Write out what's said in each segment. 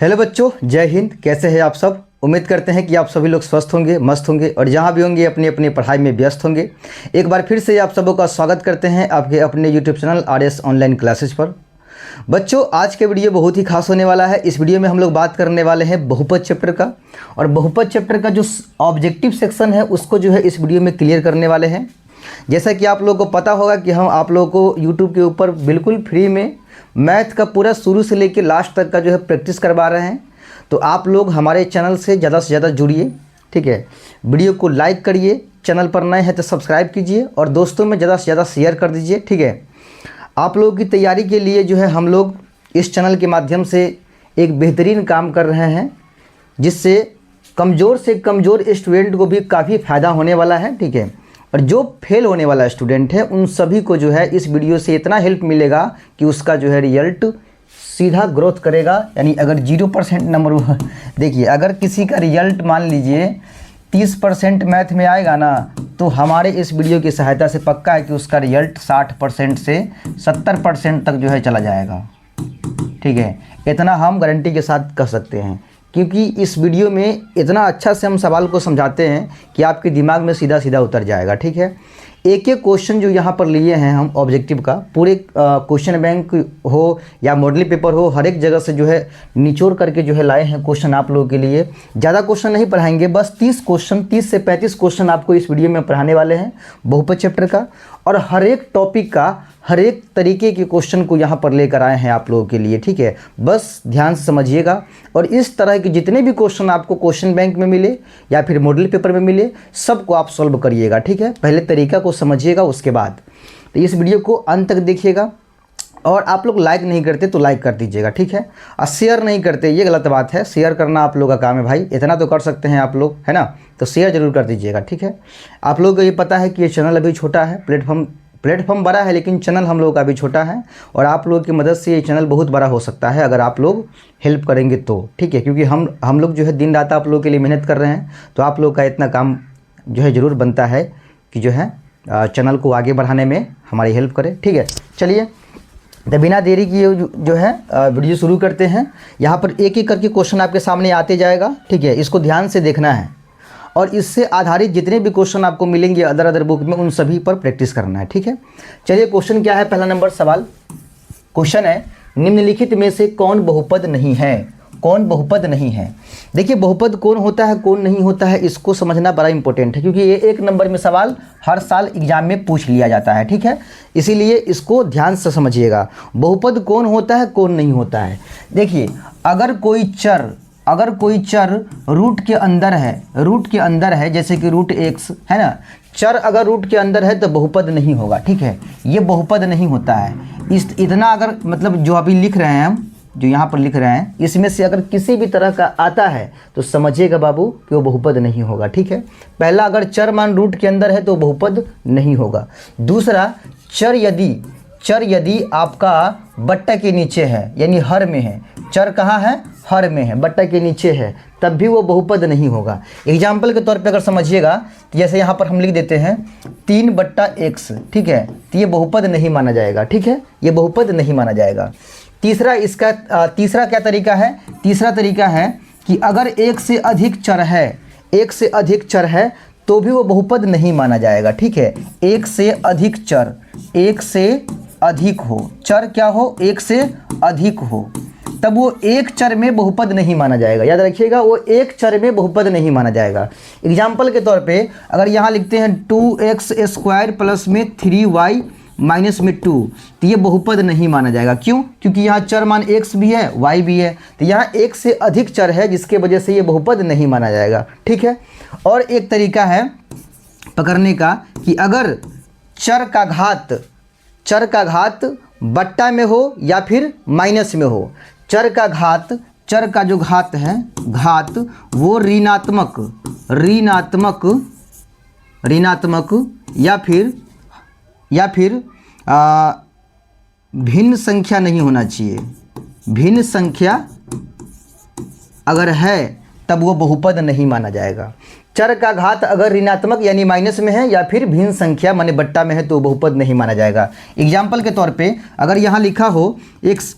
Hello बच्चों, जय हिंद। कैसे हैं आप सब? उम्मीद करते हैं कि आप सभी लोग स्वस्थ होंगे, मस्त होंगे और जहां भी होंगे अपनी अपनी पढ़ाई में व्यस्त होंगे। एक बार फिर से आप सबों का स्वागत करते हैं आपके अपने YouTube channel RS online classes पर। बच्चों, आज के वीडियो बहुत ही खास होने वाला है। इस वीडियो में हम लोग बात करने वाले हैं बहुपद चैप्टर का, और बहुपद चैप्टर का जो ऑब्जेक्टिव सेक्शन है उसको जो है इस वीडियो में क्लियर करने वाले हैं। जैसा कि आप लोगों को पता होगा कि हम आप लोगों को यूट्यूब के ऊपर बिल्कुल फ्री में मैथ का पूरा शुरू से लेकर लास्ट तक का जो है प्रैक्टिस करवा रहे हैं। तो आप लोग हमारे चैनल से ज़्यादा जुड़िए, ठीक है। वीडियो को लाइक करिए, चैनल पर नए हैं तो सब्सक्राइब कीजिए और दोस्तों में ज़्यादा से ज़्यादा शेयर कर दीजिए, ठीक है। आप लोगों की तैयारी के लिए जो है हम लोग इस चैनल के माध्यम से एक बेहतरीन काम कर रहे हैं, जिससे कमज़ोर से कमज़ोर स्टूडेंट को भी काफ़ी फ़ायदा होने वाला है, ठीक है। और जो फेल होने वाला स्टूडेंट है उन सभी को जो है इस वीडियो से इतना हेल्प मिलेगा कि उसका जो है रिजल्ट सीधा ग्रोथ करेगा। यानी अगर 0% नंबर, देखिए अगर किसी का रिजल्ट मान लीजिए 30% मैथ में आएगा ना, तो हमारे इस वीडियो की सहायता से पक्का है कि उसका रिजल्ट 60% से 70% तक जो है चला जाएगा, ठीक है। इतना हम गारंटी के साथ कह सकते हैं, क्योंकि इस वीडियो में इतना अच्छा से हम सवाल को समझाते हैं कि आपके दिमाग में सीधा सीधा उतर जाएगा, ठीक है। एक एक क्वेश्चन जो यहाँ पर लिए हैं हम ऑब्जेक्टिव का, पूरे क्वेश्चन बैंक हो या मॉडल पेपर हो, हर एक जगह से जो है निचोड़ करके जो है लाए हैं क्वेश्चन आप लोगों के लिए। ज़्यादा क्वेश्चन नहीं पढ़ाएंगे, बस 30 से 35 क्वेश्चन आपको इस वीडियो में पढ़ाने वाले हैं बहुपद चैप्टर का। और हर एक टॉपिक का हर एक तरीके के क्वेश्चन को यहाँ पर लेकर आए हैं आप लोगों के लिए, ठीक है। बस ध्यान से समझिएगा और इस तरह के जितने भी क्वेश्चन आपको क्वेश्चन बैंक में मिले या फिर मॉडल पेपर में मिले, सबको आप सॉल्व करिएगा, ठीक है। पहले तरीका को समझिएगा, उसके बाद तो इस वीडियो को अंत तक देखिएगा। और आप लोग लाइक नहीं करते तो लाइक कर दीजिएगा, ठीक है। और शेयर नहीं करते, ये गलत बात है। शेयर करना आप लोगों का काम है भाई, इतना तो कर सकते हैं आप लोग, है ना। तो शेयर जरूर कर दीजिएगा, ठीक है। आप लोगों को ये पता है कि ये चैनल अभी छोटा है, प्लेटफॉर्म बड़ा है, लेकिन चैनल हम लोगों का भी छोटा है। और आप लोगों की मदद से ये चैनल बहुत बड़ा हो सकता है अगर आप लोग हेल्प करेंगे तो, ठीक है। क्योंकि हम लोग जो है दिन रात आप लोगों के लिए मेहनत कर रहे हैं, तो आप लोग का इतना काम जो है ज़रूर बनता है कि जो है चैनल को आगे बढ़ाने में हमारी हेल्प करें, ठीक है। चलिए, तो बिना देरी किए जो है वीडियो शुरू करते हैं। यहाँ पर एक एक करके क्वेश्चन आपके सामने आते जाएगा, ठीक है। इसको ध्यान से देखना है और इससे आधारित जितने भी क्वेश्चन आपको मिलेंगे अदर बुक में, उन सभी पर प्रैक्टिस करना है, ठीक है। चलिए, क्वेश्चन क्या है? पहला नंबर सवाल क्वेश्चन है, निम्नलिखित में से कौन बहुपद नहीं है? कौन बहुपद नहीं है? देखिए, बहुपद कौन होता है कौन नहीं होता है, इसको समझना बड़ा इंपॉर्टेंट है, क्योंकि ये 1 नंबर में सवाल हर साल एग्जाम में पूछ लिया जाता है, ठीक है। इसीलिए इसको ध्यान से समझिएगा। बहुपद कौन होता है कौन नहीं होता है? देखिए, अगर कोई चर रूट के अंदर है, जैसे कि रूट x है ना, चर अगर रूट के अंदर है तो बहुपद नहीं होगा, ठीक है। ये बहुपद नहीं होता है। इतना अगर मतलब जो अभी लिख रहे हैं हम, जो यहाँ पर लिख रहे हैं, इसमें से अगर किसी भी तरह का आता है तो समझिएगा बाबू कि वो बहुपद नहीं होगा, ठीक है। पहला, अगर चर मान रूट के अंदर है तो बहुपद नहीं होगा। दूसरा, चर यदि आपका बट्टा के नीचे है, यानी हर में है, चर कहाँ है? हर में है, बट्टा के नीचे है, तब भी वो बहुपद नहीं होगा। एग्जाम्पल के तौर पे अगर समझिएगा तो जैसे यहाँ पर हम लिख देते हैं 3/x, ठीक है, तो ये बहुपद नहीं माना जाएगा, ठीक है। ये बहुपद नहीं माना जाएगा। तीसरा क्या तरीका है? तीसरा तरीका है कि अगर एक से अधिक चर है तो भी वो बहुपद नहीं माना जाएगा, ठीक है। एक से अधिक हो, चर क्या हो? एक से अधिक हो, तब वो एक चर में बहुपद नहीं माना जाएगा। याद रखिएगा, वो एक चर में बहुपद नहीं माना जाएगा। एग्जाम्पल के तौर पे अगर यहाँ लिखते हैं 2x² प्लस में 3y माइनस में 2, तो ये बहुपद नहीं माना जाएगा। क्यों? क्योंकि यहाँ चर मान x भी है y भी है, तो यहाँ एक से अधिक चर है, जिसके वजह से ये बहुपद नहीं माना जाएगा, ठीक है। और एक तरीका है पकड़ने का कि अगर चर का घात बट्टा में हो या फिर माइनस में हो, चर का जो घात है, वो ऋणात्मक या फिर भिन्न संख्या नहीं होना चाहिए। भिन्न संख्या अगर है तब वो बहुपद नहीं माना जाएगा। चर का घात अगर ऋणात्मक यानी माइनस में है या फिर भिन्न संख्या माने बट्टा में है तो बहुपद नहीं माना जाएगा। एग्जाम्पल के तौर पे अगर यहाँ लिखा हो x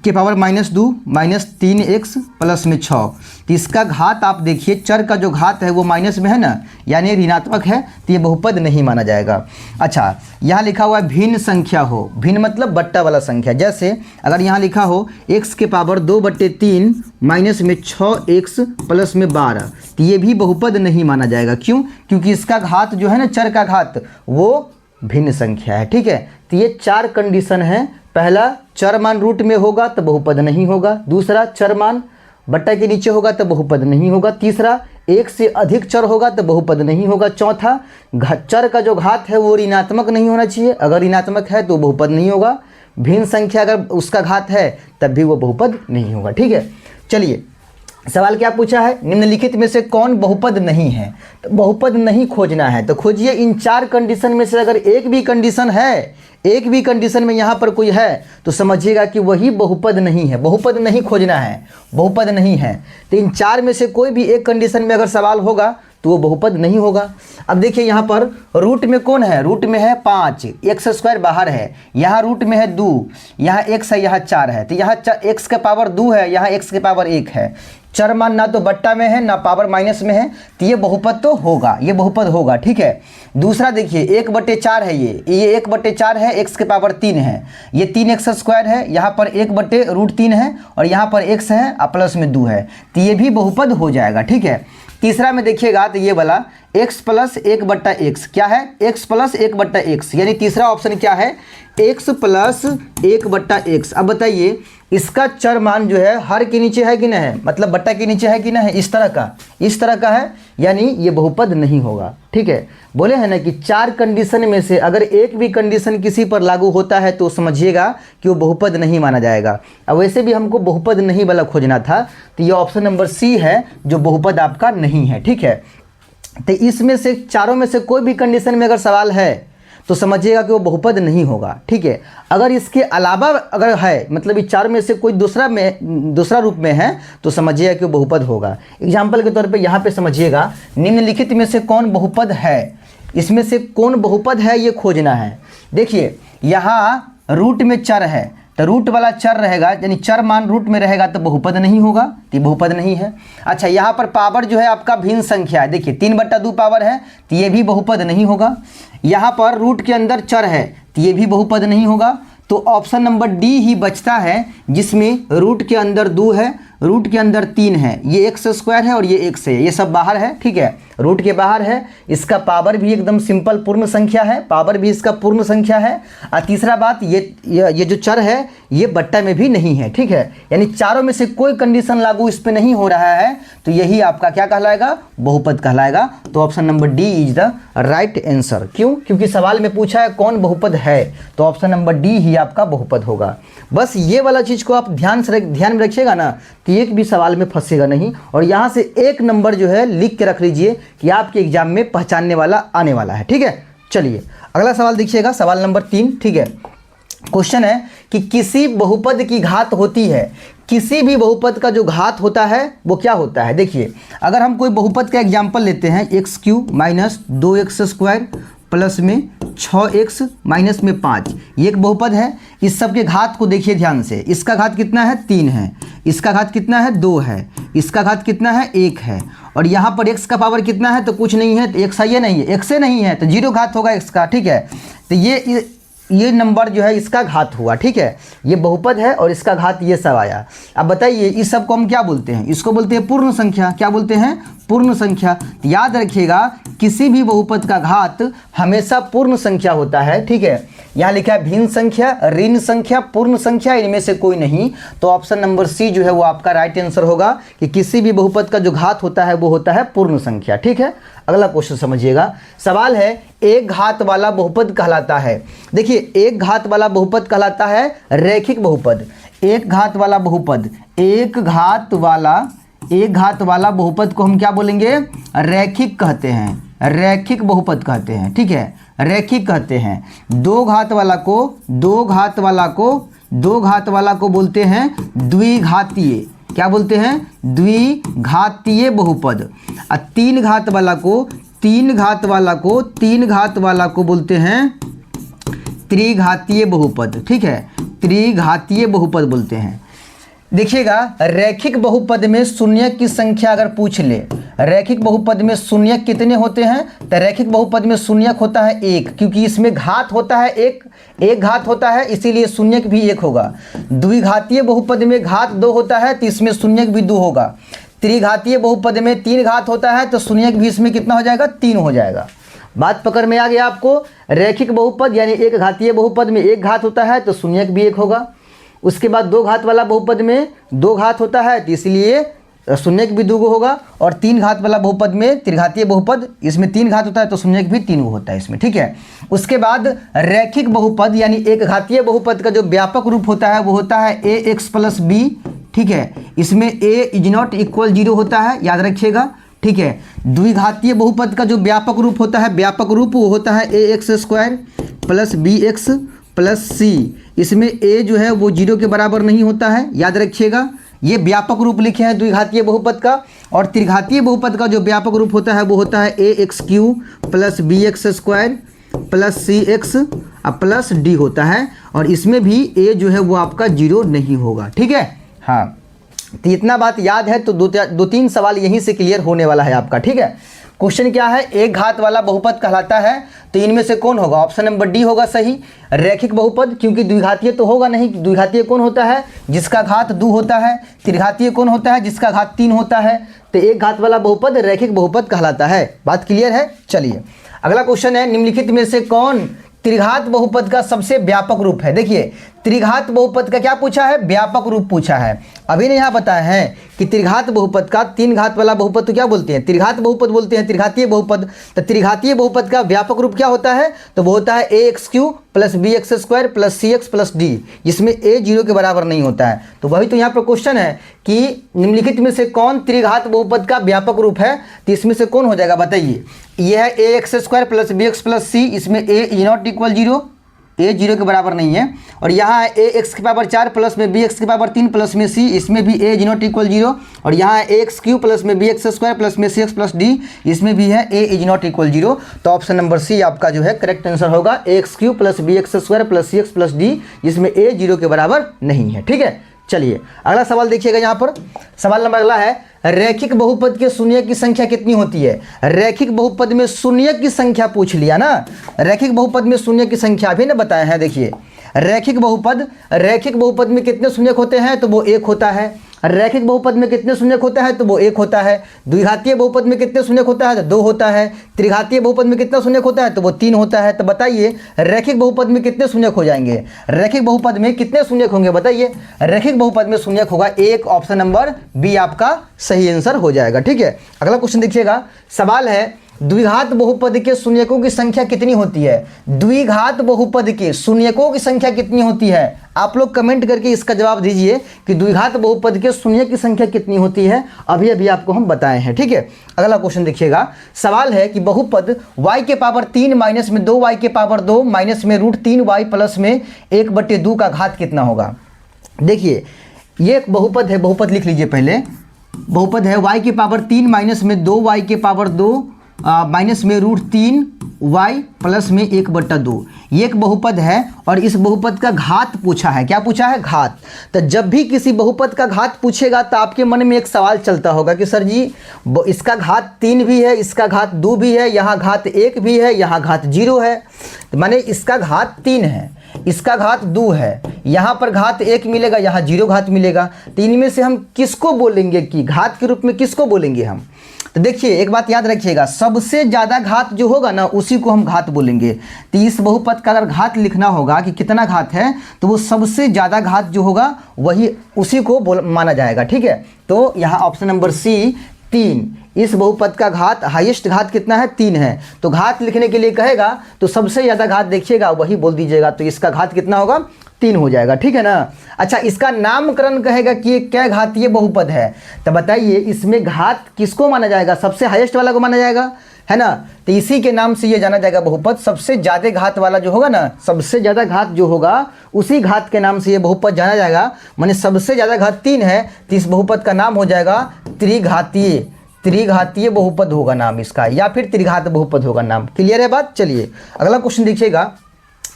के पावर -2 -3x प्लस में 6। तो इसका घात आप देखिए, चर का जो घात है वो माइनस में है ना, यानी ऋणात्मक है, तो ये बहुपद नहीं माना जाएगा। अच्छा, यहाँ लिखा हुआ है भिन्न संख्या हो, भिन्न मतलब बट्टा वाला संख्या। जैसे अगर यहाँ लिखा हो x के पावर 2/3 माइनस में 6x प्लस में 12, तो ये भी बहुपद नहीं माना जाएगा। क्यों? क्योंकि इसका घात जो है ना, चर का घात, वो भिन्न संख्या है। ठीक है, तो ये 4 कंडीशन है। पहला, चर मान रूट में होगा तो बहुपद नहीं होगा। दूसरा, चर मान बट्टा के नीचे होगा तो बहुपद नहीं होगा। तीसरा, एक से अधिक चर होगा तो बहुपद नहीं होगा। चौथा, चर का जो घात है वो ऋणात्मक नहीं होना चाहिए, अगर ऋणात्मक है तो बहुपद नहीं होगा। भिन्न संख्या अगर उसका घात है तब भी वो बहुपद नहीं होगा। ठीक है, चलिए सवाल क्या पूछा है, निम्नलिखित में से कौन बहुपद नहीं है। तो बहुपद नहीं खोजना है तो खोजिए इन 4 कंडीशन में से अगर एक भी कंडीशन है, एक भी कंडीशन में यहाँ पर कोई है तो समझिएगा कि वही बहुपद नहीं है। बहुपद नहीं खोजना है, बहुपद नहीं है। तो इन 4 में से कोई भी एक कंडीशन में अगर सवाल होगा तो वो बहुपद नहीं होगा। अब देखिए यहाँ पर रूट में कौन है, रूट में है 5, x² बाहर है, यहाँ रूट में है 2, यहाँ x है, यहाँ 4 है। तो यहाँ x के पावर 2 है, यहाँ x के पावर 1 है। चर मान ना तो बट्टा में है ना पावर माइनस में है, तो ये बहुपद तो होगा, ये बहुपद होगा। ठीक है, दूसरा देखिए 1/4 है, ये 1/4 है, x के पावर 3 है, ये 3x² है, यहाँ पर 1/√3 है और यहाँ पर x है प्लस में 2 है, तो ये भी बहुपद हो जाएगा। ठीक है, तीसरा में देखिएगा तो ये वाला x प्लस 1/x क्या है, x प्लस 1/x, यानी तीसरा ऑप्शन क्या है, x प्लस 1/x। अब बताइए इसका चर मान जो है हर के नीचे है कि नहीं है, मतलब बट्टा के नीचे है कि नहीं है, इस तरह का है, यानी ये बहुपद नहीं होगा। ठीक है, बोले हैं ना कि 4 कंडीशन में से अगर एक भी कंडीशन किसी पर लागू होता है तो समझिएगा कि वो बहुपद नहीं माना जाएगा। अब वैसे भी हमको बहुपद नहीं वाला खोजना था, तो ये ऑप्शन नंबर सी है जो बहुपद आपका नहीं है। ठीक है, तो इसमें से चारों में से कोई भी कंडीशन में अगर सवाल है तो समझिएगा कि वो बहुपद नहीं होगा। ठीक है, अगर इसके अलावा अगर है, मतलब इस 4 में से कोई दूसरा रूप में है तो समझिएगा कि वो बहुपद होगा। एग्जाम्पल के तौर पे यहाँ पे समझिएगा, निम्नलिखित में से कौन बहुपद है, इसमें से कौन बहुपद है ये खोजना है। देखिए यहाँ रूट में चर है, तो रूट वाला चर रहेगा, यानी चर मान रूट में रहेगा तो बहुपद नहीं होगा, तो बहुपद नहीं है। अच्छा, यहाँ पर पावर जो है आपका भिन्न संख्या है, देखिए 3/2 पावर है, तो ये भी बहुपद नहीं होगा। यहाँ पर रूट के अंदर चर है, तो ये भी बहुपद नहीं होगा। तो ऑप्शन नंबर डी ही बचता है, जिसमें रूट के अंदर 2 है, रूट के अंदर 3 है, ये x² है और ये x है, ये सब बाहर है। ठीक है, रूट के बाहर है, इसका पावर भी एकदम सिंपल पूर्ण संख्या है, पावर भी इसका पूर्ण संख्या है। और तीसरा बात, ये जो चर है ये बट्टा में भी नहीं है। ठीक है, यानी चारों में से कोई कंडीशन लागू इस पर नहीं हो रहा है, तो यही आपका क्या कहलाएगा, बहुपद कहलाएगा। तो option number D is the right answer. क्यों? क्योंकि सवाल में पूछा है कौन बहुपद है, तो ऑप्शन नंबर डी ही आपका बहुपद होगा। बस ये वाला चीज़ को आप ध्यान में रखिएगा ना, कि एक भी सवाल में फंसेगा नहीं। और यहाँ से एक नंबर जो है लिख के रख लीजिए कि आपके एग्जाम में पहचानने वाला आने वाला है। ठीक है, चलिए अगला सवाल देखिएगा, सवाल नंबर 3। ठीक है, क्वेश्चन है कि किसी बहुपद की घात होती है, किसी भी बहुपद का जो घात होता है वो क्या होता है। देखिए अगर हम कोई बहुपद का एग्जाम्पल लेते हैं, x³ माइनस 2x² प्लस में 6x माइनस में 5, ये एक बहुपद है। इस सब के घात को देखिए ध्यान से, इसका घात कितना है, 3 है, इसका घात कितना है, 2 है, इसका घात कितना है, 1 है, और यहाँ पर x का पावर कितना है, तो कुछ नहीं है, तो x है नहीं है, x से नहीं है तो 0 घात होगा x का। ठीक है, तो ये नंबर जो है इसका घात हुआ। ठीक है, ये बहुपद है और इसका घात ये सब आया। अब बताइए इस सब को हम क्या बोलते हैं, इसको बोलते हैं पूर्ण संख्या। क्या बोलते हैं, पूर्ण संख्या। तो याद रखिएगा किसी भी बहुपद का घात हमेशा पूर्ण संख्या होता है। ठीक है, यहाँ लिखा है भिन्न संख्या, ऋण संख्या, पूर्ण संख्या, इनमें से कोई नहीं। तो ऑप्शन नंबर सी जो है वो आपका राइट आंसर होगा कि किसी भी बहुपद का जो घात होता है वो होता है पूर्ण संख्या। ठीक है, अगला क्वेश्चन समझिएगा। सवाल है एक घात वाला बहुपद कहलाता है। देखिए एक घात वाला बहुपद कहलाता है रैखिक बहुपद। एक घात वाला बहुपद, एक घात वाला बहुपद को हम क्या बोलेंगे, रैखिक कहते हैं, रैखिक बहुपद कहते हैं। ठीक है, रैखिक कहते हैं। दो घात वाला को बोलते हैं द्विघातीय। क्या बोलते हैं, द्विघातीय बहुपद। और तीन घात वाला को बोलते हैं त्रिघातीय बहुपद। ठीक है, त्रिघातीय बहुपद बोलते हैं। देखिएगा, रैखिक बहुपद में शून्य की संख्या अगर पूछ ले, रैखिक बहुपद में शून्य कितने होते हैं, तो रैखिक बहुपद में शून्य होता है एक, क्योंकि इसमें घात होता है एक घात होता है, इसीलिए शून्य भी एक होगा। द्विघातीय बहुपद में घात 2 होता है तो इसमें शून्य भी 2 होगा। त्रिघातीय बहुपद में 3 घात होता है तो शून्य भी इसमें कितना हो जाएगा, 3 हो जाएगा। बात पकड़ में आ गया आपको। रैखिक बहुपद यानी एक घातीय बहुपद में एक घात होता है तो शून्य भी एक होगा। उसके बाद 2 घात वाला बहुपद में 2 घात होता है तो इसलिए शून्य भी 2 होगा। और 3 घात वाला बहुपद में त्रिघातीय बहुपद, इसमें 3 घात होता है तो शून्य भी 3 होता है इसमें, ठीक है। उसके बाद रैखिक बहुपद यानी एक घातीय बहुपद का जो व्यापक रूप होता है वो होता है ax + b, ठीक है। इसमें a ≠ 0 होता है, याद रखिएगा, ठीक है। द्विघातीय बहुपद का जो व्यापक रूप होता है, व्यापक रूप वो होता है ax² + bx + c। इसमें a जो है वो 0 के बराबर नहीं होता है, याद रखिएगा। ये व्यापक रूप लिखे हैं द्विघातीय बहुपद का। और त्रिघातीय बहुपद का जो व्यापक रूप होता है वो होता है ax³ + bx² + cx + d होता है। और इसमें भी a जो है वो आपका 0 नहीं होगा, ठीक है। हाँ, तो इतना बात याद है तो 2-3 सवाल यहीं से क्लियर होने वाला है आपका, ठीक है। क्वेश्चन क्या है, एक घात वाला बहुपद कहलाता है तो इनमें से कौन होगा, ऑप्शन नंबर डी होगा सही, रैखिक बहुपद, क्योंकि द्विघातीय तो होगा नहीं। द्विघातीय कौन होता है, जिसका घात 2 होता है। त्रिघातीय कौन होता है, जिसका घात 3 होता है। तो एक घात वाला बहुपद रैखिक बहुपद कहलाता है। बात क्लियर है। चलिए अगला क्वेश्चन है, निम्नलिखित में से कौन त्रिघात बहुपद का सबसे व्यापक रूप है। देखिए, त्रिघात बहुपद का क्या पूछा है, व्यापक रूप पूछा है। अभी ने यहाँ बताया है कि त्रिघात बहुपद का 3 घात वाला बहुपद तो क्या बोलते हैं, त्रिघात बहुपद बोलते हैं, त्रिघातीय बहुपद। तो त्रिघातीय बहुपद का व्यापक रूप क्या होता है, तो वो होता है ax³ + bx² + cx + d, जिसमें a 0 के बराबर नहीं होता है। तो वही तो यहाँ पर क्वेश्चन है कि निम्नलिखित में से कौन त्रिघात बहुपद का व्यापक रूप है, तो इसमें से कौन हो जाएगा बताइए। यह है ax² + bx + c, इसमें a ≠ 0, a 0 के बराबर नहीं है। और यहाँ है ax⁴ प्लस में bx⁴ प्लस में c, इसमें भी a ≠ 0। और यहाँ है ax³ प्लस में bx² प्लस में cx + d, इसमें भी है a ≠ 0। तो ऑप्शन नंबर सी आपका जो है करेक्ट आंसर होगा, ax³ plus bx² plus cx + d, जिसमें a 0 के बराबर नहीं है, ठीक है। चलिए अगला सवाल देखिएगा। यहाँ पर सवाल नंबर अगला है, रैखिक बहुपद के शून्य की संख्या कितनी होती है। रैखिक बहुपद में शून्य की संख्या पूछ लिया ना, रैखिक बहुपद में शून्य की संख्या भी ना बताए हैं। देखिए, रैखिक बहुपद में कितने शून्यक होते हैं, तो वो 1 होता है। रैखिक बहुपद में कितने शून्यक होता है, तो वो 1 होता है। द्विघातीय बहुपद में कितने शून्यक होता है, तो 2 होता है। त्रिघातीय बहुपद में कितना शून्यक होता है, तो वो 3 होता है। तो बताइए रैखिक बहुपद में कितने शून्यक हो जाएंगे, रैखिक बहुपद में कितने शून्यक होंगे बताइए। रैखिक बहुपद में शून्यक होगा 1, ऑप्शन नंबर बी आपका सही आंसर हो जाएगा, ठीक है। अगला क्वेश्चन देखिएगा। सवाल है, द्विघात बहुपद के शून्यकों की संख्या कितनी होती है। द्विघात बहुपद के शून्यकों की संख्या कितनी होती है, आप लोग कमेंट करके इसका जवाब दीजिए कि द्विघात बहुपद के शून्य की संख्या कितनी होती है। अभी अभी आपको हम बताए हैं, ठीक है। अगला क्वेश्चन देखिएगा। सवाल है कि बहुपद y⁵ माइनस में 2y⁵ माइनस में √3y प्लस में 1/2 का घात कितना होगा। देखिए, ये एक बहुपद है, बहुपद लिख लीजिए पहले। बहुपद है y⁵ माइनस में 2y⁵ माइनस में √3y प्लस में 1/2। ये एक बहुपद है और इस बहुपद का घात पूछा है। क्या पूछा है, घात। तो जब भी किसी बहुपद का घात पूछेगा तो आपके मन में एक सवाल चलता होगा कि सर जी इसका घात 3 भी है, इसका घात 2 भी है, यहाँ घात 1 भी है, यहाँ घात 0 है। तो माने इसका घात 3 है, इसका घात 2 है, यहाँ पर घात 1 मिलेगा, यहाँ 0 घात मिलेगा। तो इनमें से हम किसको बोलेंगे कि घात के रूप में किसको बोलेंगे हम। तो देखिए एक बात याद रखिएगा, सबसे ज़्यादा घात जो होगा ना उसी को हम घात बोलेंगे। तो इस बहुपद का अगर घात लिखना होगा कि कितना घात है, तो वो सबसे ज़्यादा घात जो होगा वही उसी को माना जाएगा, ठीक है। तो यहाँ ऑप्शन नंबर सी 3, इस बहुपद का घात हाईएस्ट घात कितना है, 3 है। तो घात लिखने के लिए कहेगा तो सबसे ज़्यादा घात देखिएगा वही बोल दीजिएगा। तो इसका घात कितना होगा, 3 हो जाएगा, ठीक है ना। अच्छा, इसका नामकरण कहेगा कि ये क्या घातीय बहुपद है। तो बताइए इसमें घात किसको माना जाएगा, सबसे हाईएस्ट वाला को माना जाएगा, है ना। तो इसी के नाम से ये जाना जाएगा बहुपद। सबसे ज़्यादा घात वाला जो होगा ना, सबसे ज़्यादा घात जो होगा उसी घात के नाम से ये बहुपद जाना जाएगा। माने सबसे ज़्यादा घात 3 है तो इस बहुपद का नाम हो जाएगा त्रिघातीय बहुपद होगा नाम इसका, या फिर त्रिघात बहुपद होगा नाम। क्लियर है बात। चलिए अगला क्वेश्चन देखिएगा।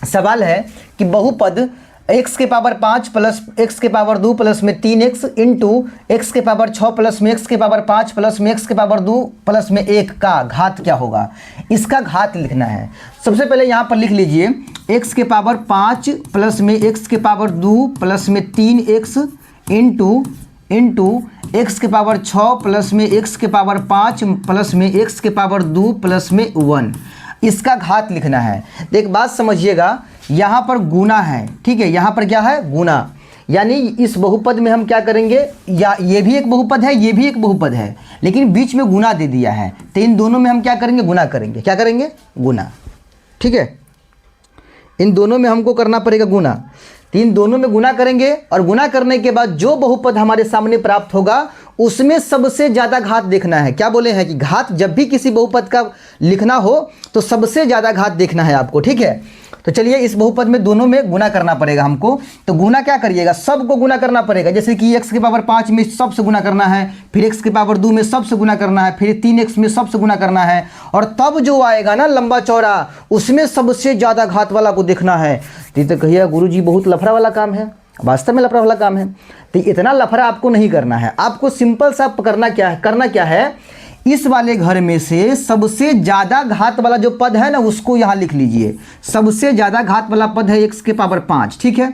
सवाल है कि बहुपद एक्स के पावर 5 प्लस एक्स के पावर 2 प्लस में 3x इंटू एक्स के पावर 6 प्लस में एक्स के पावर 5 प्लस में एक्स के पावर 2 प्लस में 1 का घात क्या होगा, इसका घात लिखना है। सबसे पहले यहाँ पर लिख लीजिए एक्स के पावर 5 प्लस में एक्स के पावर 2 प्लस में 3x इंटू एक्स के पावर 6 प्लस में एक्स के पावर 5 प्लस में एक्स के पावर 2 प्लस में 1, इसका घात लिखना है। तो एक बात समझिएगा, यहाँ पर गुना है, ठीक है, यहाँ पर क्या है, गुना, यानी इस बहुपद में हम क्या करेंगे, या ये भी एक बहुपद है, ये भी एक बहुपद है, लेकिन बीच में गुना दे दिया है, तो इन दोनों में हम क्या करेंगे, गुना करेंगे। क्या करेंगे, गुना, ठीक है, इन दोनों में हमको करना पड़ेगा गुना। तो इन दोनों में गुना करेंगे और गुना करने के बाद जो बहुपद हमारे सामने प्राप्त होगा उसमें सबसे ज़्यादा घात देखना है। क्या बोले हैं कि घात जब भी किसी बहुपद का लिखना हो तो सबसे ज़्यादा घात देखना है आपको, ठीक है। तो चलिए इस बहुपद में दोनों में गुना करना पड़ेगा हमको। तो गुना क्या करिएगा, सबको गुना करना पड़ेगा, जैसे कि x के पावर 5 में सब से गुना करना है, फिर x के पावर 2 में सब से गुना करना है, फिर 3x में सब से गुना करना है, और तब जो आएगा ना लंबा चौड़ा उसमें सबसे ज़्यादा घात वाला को देखना है। तो कहिएगा गुरुजी बहुत लफड़ा वाला काम है, वास्तव में लफड़ा वाला काम है। तो इतना लफड़ा आपको नहीं करना है, आपको सिंपल सा करना क्या है, इस वाले घर में से सबसे ज़्यादा घात वाला जो पद है ना उसको यहाँ लिख लीजिए। सबसे ज़्यादा घात वाला पद है x के पावर 5, ठीक है,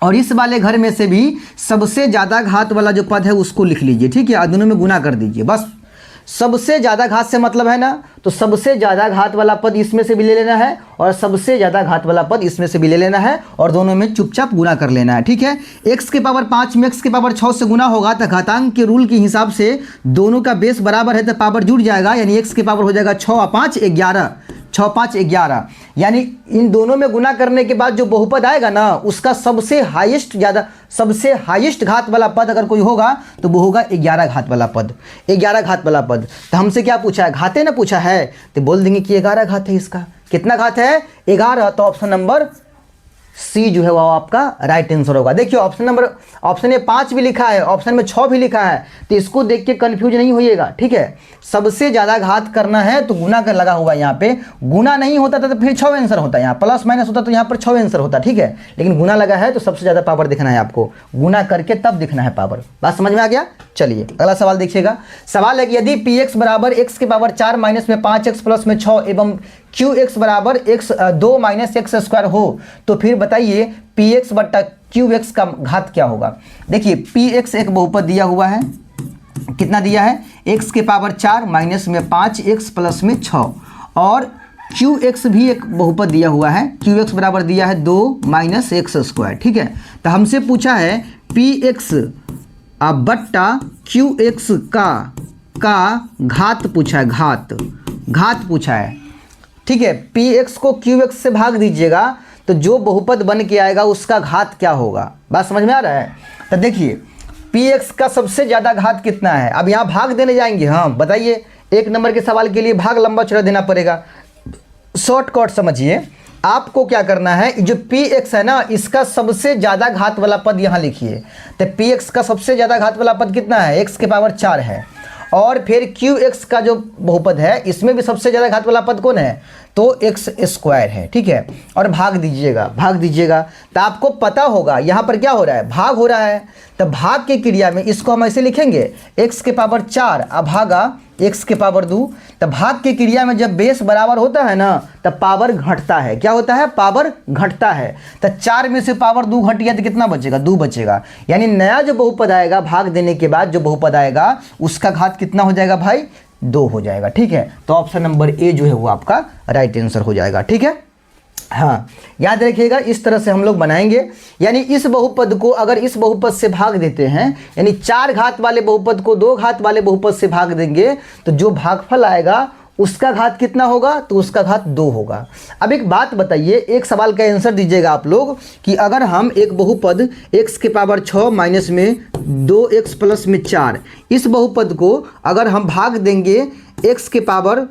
और इस वाले घर में से भी सबसे ज़्यादा घात वाला जो पद है उसको लिख लीजिए, ठीक है, दोनों में गुना कर दीजिए। बस सबसे ज़्यादा घात से मतलब है ना, तो सबसे ज़्यादा घात वाला पद इसमें से भी ले लेना है और सबसे ज़्यादा घात वाला पद इसमें से भी ले लेना है और दोनों में चुपचाप गुना कर लेना है, ठीक है। x के पावर 5 में x के पावर 6 से गुना होगा तो घातांक के रूल के हिसाब से दोनों का बेस बराबर है तो पावर जुड़ जाएगा, यानी x के पावर हो जाएगा 6 और 5 11, 6 5 11, यानी इन दोनों में गुना करने के बाद जो बहुपद आएगा ना उसका सबसे हाईएस्ट घात वाला पद अगर कोई होगा तो वो होगा 11 घात वाला पद, 11 घात वाला पद। तो हमसे क्या पूछा है, घाते ना पूछा है, तो बोल देंगे कि 11 घात है इसका। कितना घात है, 11, तो ऑप्शन नंबर सी जो है वो आपका राइट आंसर होगा। देखिए ऑप्शन में 5 भी लिखा है, ऑप्शन में 6 भी लिखा है, तो इसको देख के कंफ्यूज नहीं होइएगा, ठीक है। सबसे ज़्यादा घात करना है तो गुना कर लगा हुआ, यहाँ पे गुना नहीं होता था तो फिर 6 आंसर होता, यहाँ प्लस माइनस होता तो यहाँ पर 6 आंसर होता, ठीक है, लेकिन गुना लगा है तो सबसे ज़्यादा पावर देखना है आपको, गुना करके तब दिखना है पावर। बात समझ में आ गया। चलिए अगला सवाल देखिएगा। सवाल है कि यदि px बराबर x के पावर 4 माइनस में 5x प्लस में 6 एवं qx बराबर 2 माइनस एक्स स्क्वायर हो तो फिर बताइए px बट्टा qx का घात क्या होगा। देखिए px एक बहुपद दिया हुआ है, कितना दिया है, x के पावर 4 माइनस में 5x प्लस में 6, और qx भी एक बहुपद दिया हुआ है, qx बराबर दिया है 2 माइनस एक्स स्क्वायर, ठीक है। तो हमसे पूछा है px बट्टा qx का घात पूछा है, घात पूछा है, ठीक है। px को qx से भाग दीजिएगा तो जो बहुपद बन के आएगा उसका घात क्या होगा। बात समझ में आ रहा है। तो देखिए px का सबसे ज़्यादा घात कितना है, अब यहाँ भाग देने जाएंगे, हाँ बताइए, 1 नंबर के सवाल के लिए भाग लंबा चौड़ा देना पड़ेगा। शॉर्टकट समझिए, आपको क्या करना है, जो px है ना इसका सबसे ज़्यादा घात वाला पद यहाँ लिखिए। तो px का सबसे ज़्यादा घात वाला पद कितना है, x के पावर 4 है, और फिर qx का जो बहुपद है इसमें भी सबसे ज़्यादा घात वाला पद कौन है, तो एक्स स्क्वायर है, ठीक है, और भाग दीजिएगा तो आपको पता होगा यहाँ पर क्या हो रहा है, भाग हो रहा है। तो भाग की क्रिया में इसको हम ऐसे लिखेंगे x के पावर 4 अभागा x के पावर 2। तो भाग की क्रिया में जब बेस बराबर होता है ना तब पावर घटता है, क्या होता है, पावर घटता है। तो 4 में से पावर 2 घट गया तो कितना बचेगा, 2 बचेगा, यानी नया जो बहुपद आएगा भाग देने के बाद जो बहुपद आएगा उसका घात कितना हो जाएगा भाई, 2 हो जाएगा, ठीक है। तो ऑप्शन नंबर ए जो है वो आपका राइट आंसर हो जाएगा, ठीक है। हाँ याद रखिएगा, इस तरह से हम लोग बनाएंगे, यानी इस बहुपद को अगर इस बहुपद से भाग देते हैं, यानी 4 घात वाले बहुपद को 2 घात वाले बहुपद से भाग देंगे तो जो भागफल आएगा उसका घात कितना होगा, तो उसका घात 2 होगा। अब एक बात बताइए, एक सवाल का आंसर दीजिएगा आप लोग कि अगर हम एक बहुपद x के पावर 6 माइनस में 2x प्लस में 4, इस बहुपद को अगर हम भाग देंगे x के पावर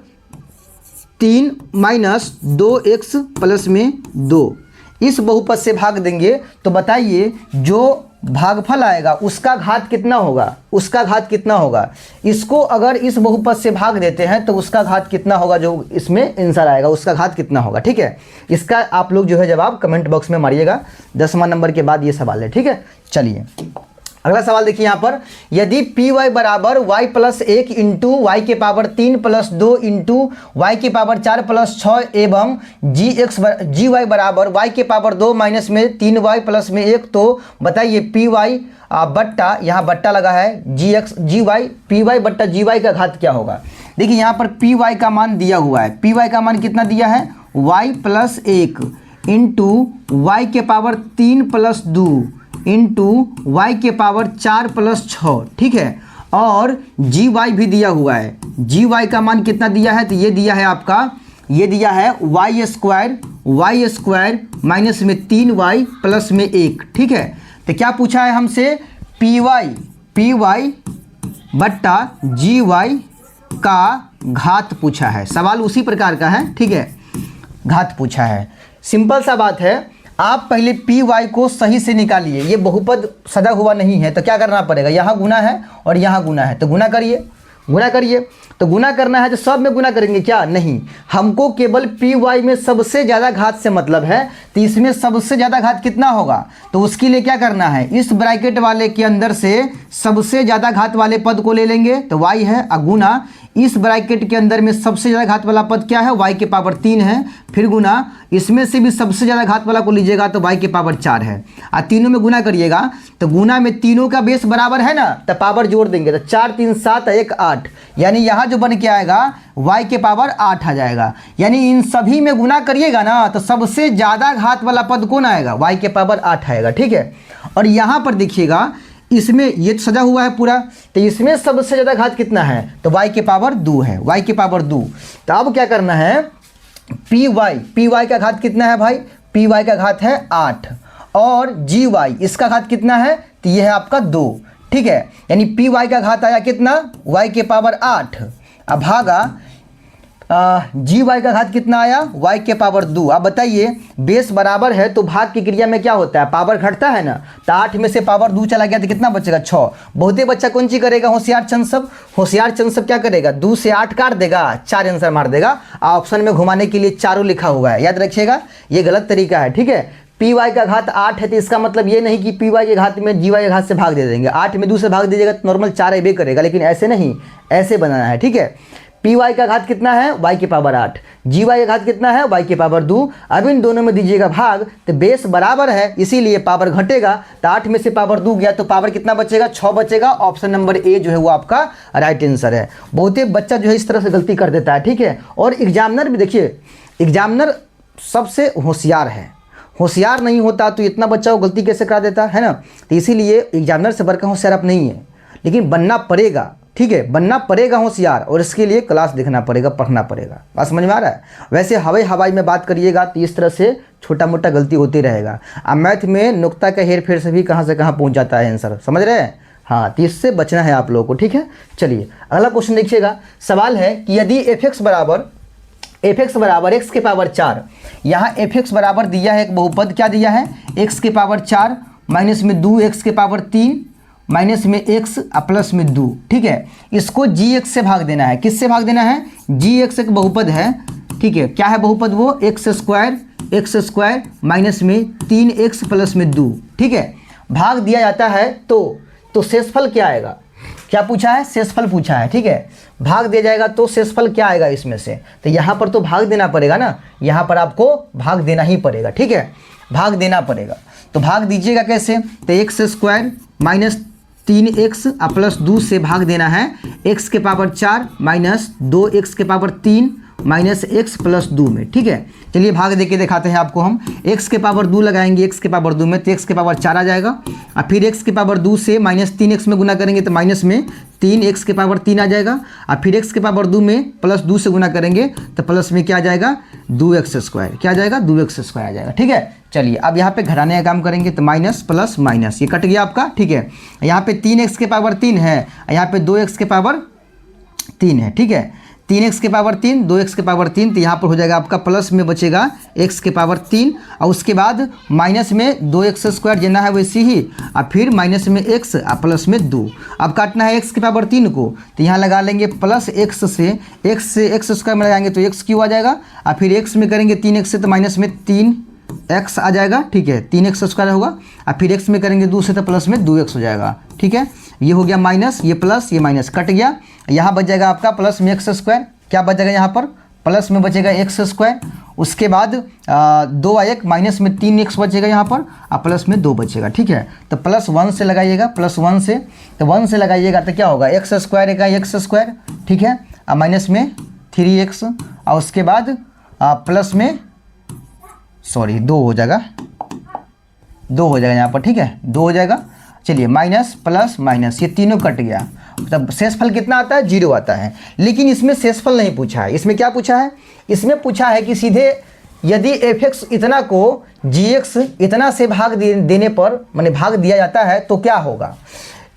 3 माइनस 2x प्लस में 2, इस बहुपद से भाग देंगे तो बताइए जो भागफल आएगा उसका घात कितना होगा, उसका घात कितना होगा। इसको अगर इस बहुपद से भाग देते हैं तो उसका घात कितना होगा, जो इसमें आंसर आएगा उसका घात कितना होगा। ठीक है, इसका आप लोग जो है जवाब कमेंट बॉक्स में मारिएगा। 10वां नंबर के बाद ये सवाल है। ठीक है, चलिए अगला सवाल देखिए यहाँ पर, यदि पी वाई बराबर वाई प्लस 1 इंटू वाई के पावर 3 प्लस 2 इंटू वाई के पावर 4 प्लस 6 एवं जी वाई बराबर वाई के पावर 2 माइनस में 3 वाई प्लस में 1, तो बताइए पी वाई बट्टा, यहाँ बट्टा लगा है जी वाई, पी वाई बट्टा जी वाई का घात क्या होगा। देखिए यहाँ पर पी वाई का मान दिया हुआ है, पी वाई का मान कितना दिया है, वाई प्लस 1 इंटू वाई के पावर 3 प्लस 2 इंटू वाई के पावर 4 प्लस 6। ठीक है, और जी वाई भी दिया हुआ है, जी वाई का मान कितना दिया है, तो ये दिया है आपका, ये दिया है वाई स्क्वायर माइनस में 3 वाई प्लस में 1। ठीक है, तो क्या पूछा है हमसे, पी वाई बट्टा जी वाई का घात पूछा है, सवाल उसी प्रकार का है। ठीक है, घात पूछा है, सिंपल सा बात है। आप पहले पी वाई को सही से निकालिए, ये बहुपद सदा हुआ नहीं है तो क्या करना पड़ेगा, यहाँ गुना है और यहाँ गुना है तो गुना करिए, तो गुना करना है तो सब में गुना करेंगे क्या, नहीं, हमको केवल पी वाई में सबसे ज़्यादा घात से मतलब है, तो इसमें सबसे ज़्यादा घात कितना होगा, तो उसके लिए क्या करना है, इस ब्रैकेट वाले के अंदर से सबसे ज़्यादा घात वाले पद को ले लेंगे तो वाई है, गुना इस ब्रैकेट के अंदर में सबसे ज़्यादा घात वाला पद क्या है, वाई के पावर 3 है, फिर गुना इसमें से भी सबसे ज़्यादा घात वाला को लीजिएगा तो वाई के पावर 4 है, और तीनों में गुना करिएगा तो गुना में तीनों का बेस बराबर है ना, तो पावर जोड़ देंगे तो 4 3 7 1 8, यानी यहाँ जो बन के आएगा वाई के पावर 8 आ जाएगा। यानी इन सभी में गुना करिएगा ना तो सबसे ज़्यादा घात वाला पद कौन आएगा, वाई के पावर 8 आएगा। ठीक है, और यहाँ पर देखिएगा इसमें ये सजा हुआ है पूरा, तो इसमें सबसे ज़्यादा घात कितना है, तो y के पावर 2 है, y के पावर 2। तो अब क्या करना है, पी वाई का घात कितना है भाई, पी वाई का घात है 8 और जी वाई इसका घात कितना है, तो ये है आपका 2। ठीक है, यानी पी वाई का घात आया कितना, y के पावर 8, अब भागा जी वाई का घात कितना आया, y के पावर 2। आप बताइए बेस बराबर है तो भाग की क्रिया में क्या होता है, पावर घटता है ना, तो 8 में से पावर 2 चला गया तो कितना बचेगा, 6। बहुते बच्चा कौन सी करेगा, होशियार चंद सब क्या करेगा, 2 से 8 काट देगा, 4 आंसर मार देगा, ऑप्शन में घुमाने के लिए चारों लिखा हुआ है, याद रखिएगा ये गलत तरीका है। ठीक है, पी वाई का घात 8 है तो इसका मतलब ये नहीं कि पी वाई के घात में जी वाई के घात से भाग दे देंगे, 8 में 2 से भाग दीजिएगा तो नॉर्मल 4 एबे करेगा, लेकिन ऐसे नहीं, ऐसे बनाना है। ठीक है, पी वाई का घात कितना है, वाई के पावर 8, जी वाई का घात कितना है, वाई के पावर 2। अब इन दोनों में दीजिएगा भाग तो बेस बराबर है, इसीलिए पावर घटेगा, तो 8 में से पावर 2 गया तो पावर कितना बचेगा, 6 बचेगा। ऑप्शन नंबर ए जो है वो आपका राइट आंसर है। बहुते बच्चा जो है इस तरह से गलती कर देता है। ठीक है, और एग्जामिनर भी देखिए, एग्जामिनर सबसे होशियार है, होशियार नहीं होता तो इतना बच्चा वो गलती कैसे करा देता है ना, तो इसीलिए एग्जामिनर से बढ़कर होशियार आप नहीं है, लेकिन बनना पड़ेगा। ठीक है, बनना पड़ेगा होशियार, और इसके लिए क्लास देखना पड़ेगा, पढ़ना पड़ेगा। बात समझ में आ रहा है। वैसे हवाई में बात करिएगा तो इस तरह से छोटा मोटा गलती होती रहेगा। अब मैथ में नुक्ता का हेर फेर से भी कहाँ से कहाँ पहुँच जाता है आंसर, समझ रहे हैं। हाँ, तो इससे बचना है आप लोगों को। ठीक है, चलिए अगला क्वेश्चन देखिएगा। सवाल है कि यदि एफ एक्स बराबर एक्स के पावर 4, यहाँ एफ एक्स बराबर दिया है एक बहुपद, क्या दिया है, एक्स के पावर 4 माइनस में 2 एक्स के पावर 3 माइनस में एक्स प्लस में 2। ठीक है, इसको जी एक्स से भाग देना है, किससे भाग देना है, जी एक्स एक बहुपद है। ठीक है, क्या है बहुपद वो, एक्स स्क्वायर माइनस में 3x प्लस में 2। ठीक है, भाग दिया जाता है तो शेषफल क्या आएगा, क्या पूछा है, शेषफल पूछा है। ठीक है, भाग दिया जाएगा तो शेषफल क्या आएगा इसमें से, तो यहाँ पर तो भाग देना पड़ेगा ना, यहाँ पर आपको भाग देना ही पड़ेगा। ठीक है, भाग देना पड़ेगा, तो भाग दीजिएगा कैसे, तो x square minus 3x plus 2 से भाग देना है, x के पावर 4 माइनस 2x के पावर 3 माइनस x प्लस 2 में। ठीक है, चलिए भाग दे के दिखाते हैं आपको हम। x के पावर 2 लगाएंगे x के पावर 2 में तो x के पावर 4 आ जाएगा, और फिर x के पावर 2 से माइनस 3x में गुना करेंगे तो माइनस में 3x के पावर 3 आ जाएगा, और फिर x के पावर 2 में प्लस 2 से गुना करेंगे तो प्लस में क्या आ जाएगा, 2x स्क्वायर, क्या आ जाएगा, 2x स्क्वायर आ जाएगा। ठीक है, चलिए अब यहाँ पे घटाने का काम करेंगे तो माइनस प्लस माइनस ये कट गया आपका। ठीक है, यहाँ पे 3x के पावर 3 है, यहाँ पे 2x के पावर 3 है। ठीक है, 3x के पावर 3, 2x के पावर 3, तो यहाँ पर हो जाएगा आपका प्लस में बचेगा x के पावर 3 और उसके बाद माइनस में 2x स्क्वायर जितना है वैसे ही और फिर माइनस में x और प्लस में 2। अब काटना है x के पावर 3 को, तो यहाँ लगा लेंगे प्लस x से x स्क्वायर में लगाएंगे तो x क्यों आ जाएगा और फिर x में करेंगे 3x से तो माइनस में 3x आ जाएगा, ठीक है, 3x स्क्वायर होगा और फिर x में करेंगे 2 से तो प्लस में 2x हो जाएगा, ठीक है। ये हो गया माइनस, ये प्लस, ये माइनस कट गया, यहाँ बच जाएगा आपका प्लस में x स्क्वायर, क्या बच जाएगा यहाँ पर प्लस में बचेगा x स्क्वायर, उसके बाद 2 माइनस में 3x बचेगा यहाँ पर और प्लस में 2 बचेगा, ठीक है। तो प्लस 1 से लगाइएगा, प्लस 1 से, तो 1 से लगाइएगा तो क्या होगा x स्क्वायर का x स्क्वायर, ठीक है, और माइनस में 3x और उसके बाद प्लस में 2 हो जाएगा, 2 हो जाएगा यहाँ पर, ठीक है, 2 हो जाएगा। चलिए माइनस प्लस माइनस ये तीनों कट गया, तब शेषफल कितना आता है 0 आता है। लेकिन इसमें शेषफल नहीं पूछा है, इसमें क्या पूछा है, इसमें पूछा है कि सीधे यदि f(x) इतना को g(x) इतना से भाग देने पर माने भाग दिया जाता है तो क्या होगा।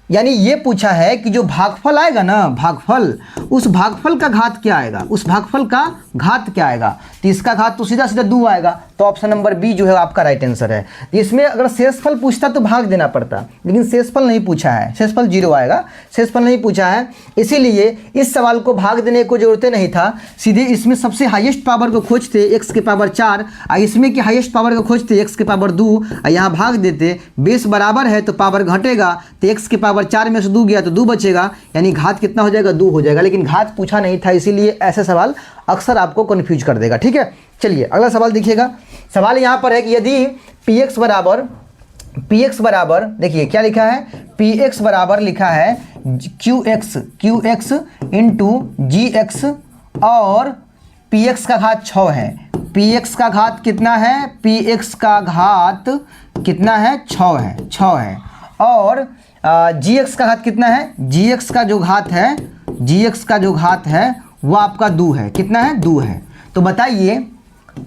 यानी ये पूछा है कि जो भागफल आएगा ना, भागफल, उस भागफल का घात क्या आएगा, उस भागफल का घात क्या आएगा। तो इसका घात तो सीधा सीधा 2 आएगा, तो ऑप्शन नंबर बी जो है आपका राइट आंसर है। इसमें अगर शेषफल पूछता तो भाग देना पड़ता, लेकिन शेषफल नहीं पूछा है, शेषफल 0 आएगा, शेषफल नहीं पूछा है, इसीलिए इस सवाल को भाग देने को जरूरत नहीं था। सीधे इसमें सबसे हाईएस्ट पावर को खोजते x के पावर 4 और इसमें की हाईएस्ट पावर को खोजते x के पावर 2 और यहाँ भाग देते, बेस बराबर है तो पावर घटेगा, तो x के पावर 4 में से 2 गया तो 2 बचेगा, यानी घात कितना हो जाएगा 2 हो जाएगा। लेकिन घात पूछा नहीं था, इसीलिए ऐसे सवाल अक्सर आपको कन्फ्यूज कर देगा, ठीक है। चलिए अगला सवाल देखिएगा। सवाल यहाँ पर है कि यदि px बराबर देखिए क्या लिखा है, px बराबर लिखा है qx इंटू gx और px का घात 6 है। px का घात कितना है, px का घात कितना है 6 है और gx का घात कितना है, gx का जो घात है वो आपका 2 है, कितना है 2 है। तो बताइए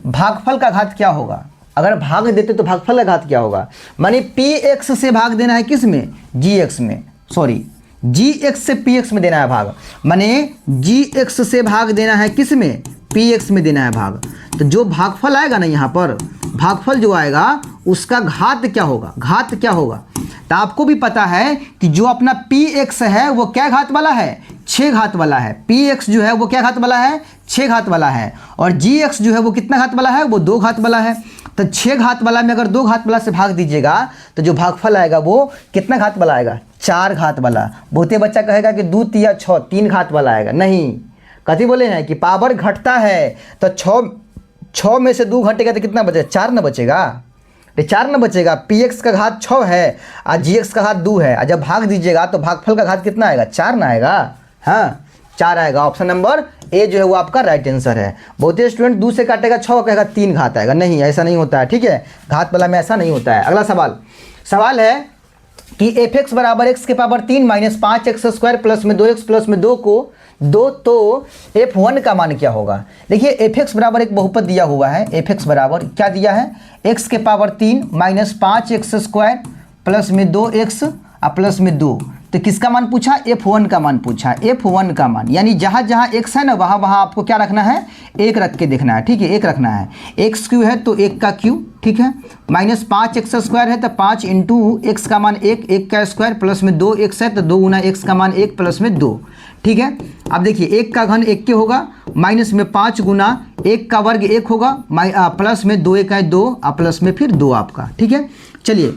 भागफल का घात क्या होगा, अगर भाग देते तो भागफल का घात क्या होगा। माने px से भाग देना है किस में, gx में, gx से px में देना है भाग, माने gx से भाग देना है किस में, px में देना है भाग। तो जो भागफल आएगा ना यहाँ पर, भागफल जो आएगा उसका घात क्या होगा, घात क्या होगा। तो आपको भी पता है कि जो अपना px है वो क्या घात वाला है, 6 घात वाला है। px जो है वो क्या घात वाला है, 6 घात वाला है और gx जो है वो कितना घात वाला है, वो 2 घात वाला है। तो 6 घात वाला में अगर 2 घात वाला से भाग दीजिएगा तो जो भागफल आएगा वो कितना घात वाला आएगा, 4 घात वाला। बहुते बच्चा कहेगा कि 2 तिया 6 3 घात वाला आएगा, नहीं, कथी बोले हैं कि पावर घटता है तो 6 में से 2 घटेगा तो कितना बचेगा, 4 ना बचेगा, 4 ना बचेगा। px का घात 6 है और gx का घात 2 है और जब भाग दीजिएगा तो भागफल का घात कितना आएगा, 4 ना आएगा, हाँ 4 आएगा। ऑप्शन नंबर ए जो है वो आपका राइट आंसर है। बहुत ही स्टूडेंट 2 से काटेगा 6 कहेगा 3 घात आएगा, नहीं ऐसा नहीं होता है, ठीक है, घात वाला में ऐसा नहीं होता है। अगला सवाल है कि f(x) बराबर x के power 3 minus 5x square plus में 2x प्लस में 2 को 2, तो f1 का मान क्या होगा। देखिए f(x) बराबर एक बहुपद दिया हुआ है, f(x) बराबर क्या दिया है, x के power 3 minus 5x square plus में 2x और प्लस में 2, तो किसका मान पूछा, f1 का मान पूछा, f1 का मान, यानी जहाँ जहाँ x है ना वहाँ वहाँ आपको क्या रखना है, 1 रख के देखना है, ठीक है, 1 रखना है। x क्यू है तो 1 का क्यू, ठीक है, माइनस 5x स्क्वायर है तो 5 इंटू x का मान 1 का स्क्वायर प्लस में 2x है तो 2 गुना x का मान 1 प्लस में 2, ठीक है। अब देखिए 1 का घन 1 के होगा, माइनस में 5 गुना 1 का वर्ग 1 होगा, प्लस में 2 1 है 2 और प्लस में फिर 2 आपका, ठीक है। चलिए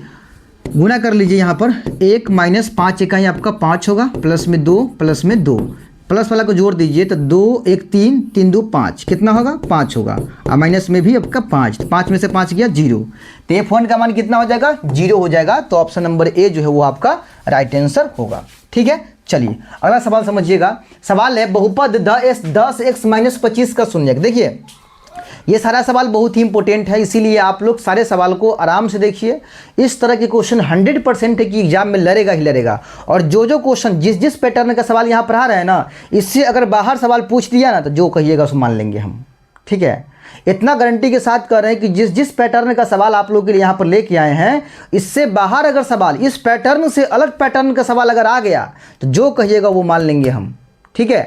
गुना कर लीजिए, यहाँ पर 1 माइनस 5 इकाई आपका 5 होगा, प्लस में 2 प्लस में 2, प्लस वाला को जोड़ दीजिए तो 2 1 3 3 2 5, कितना होगा 5 होगा और माइनस में भी आपका 5, तो 5 में से 5 गया 0, तो f1 का मान कितना हो जाएगा, 0 हो जाएगा। तो ऑप्शन नंबर ए जो है वो आपका राइट आंसर होगा, ठीक है। चलिए अगला सवाल समझिएगा। सवाल है बहुपद 10x माइनस 25 का शून्यक। देखिए ये सारा सवाल बहुत ही इंपॉर्टेंट है, इसीलिए आप लोग सारे सवाल को आराम से देखिए। इस तरह के क्वेश्चन 100% है कि एग्जाम में लड़ेगा ही लड़ेगा। और जो क्वेश्चन जिस पैटर्न का सवाल यहाँ पढ़ा रहे हैं ना, इससे अगर बाहर सवाल पूछ दिया ना तो जो कहिएगा उसको मान लेंगे हम, ठीक है। इतना गारंटी के साथ कह रहे हैं कि जिस पैटर्न का सवाल आप लोग के लिए यहाँ पर लेके आए हैं, इससे बाहर अगर सवाल, इस पैटर्न से अलग पैटर्न का सवाल अगर आ गया तो जो कहिएगा वो मान लेंगे हम, ठीक है।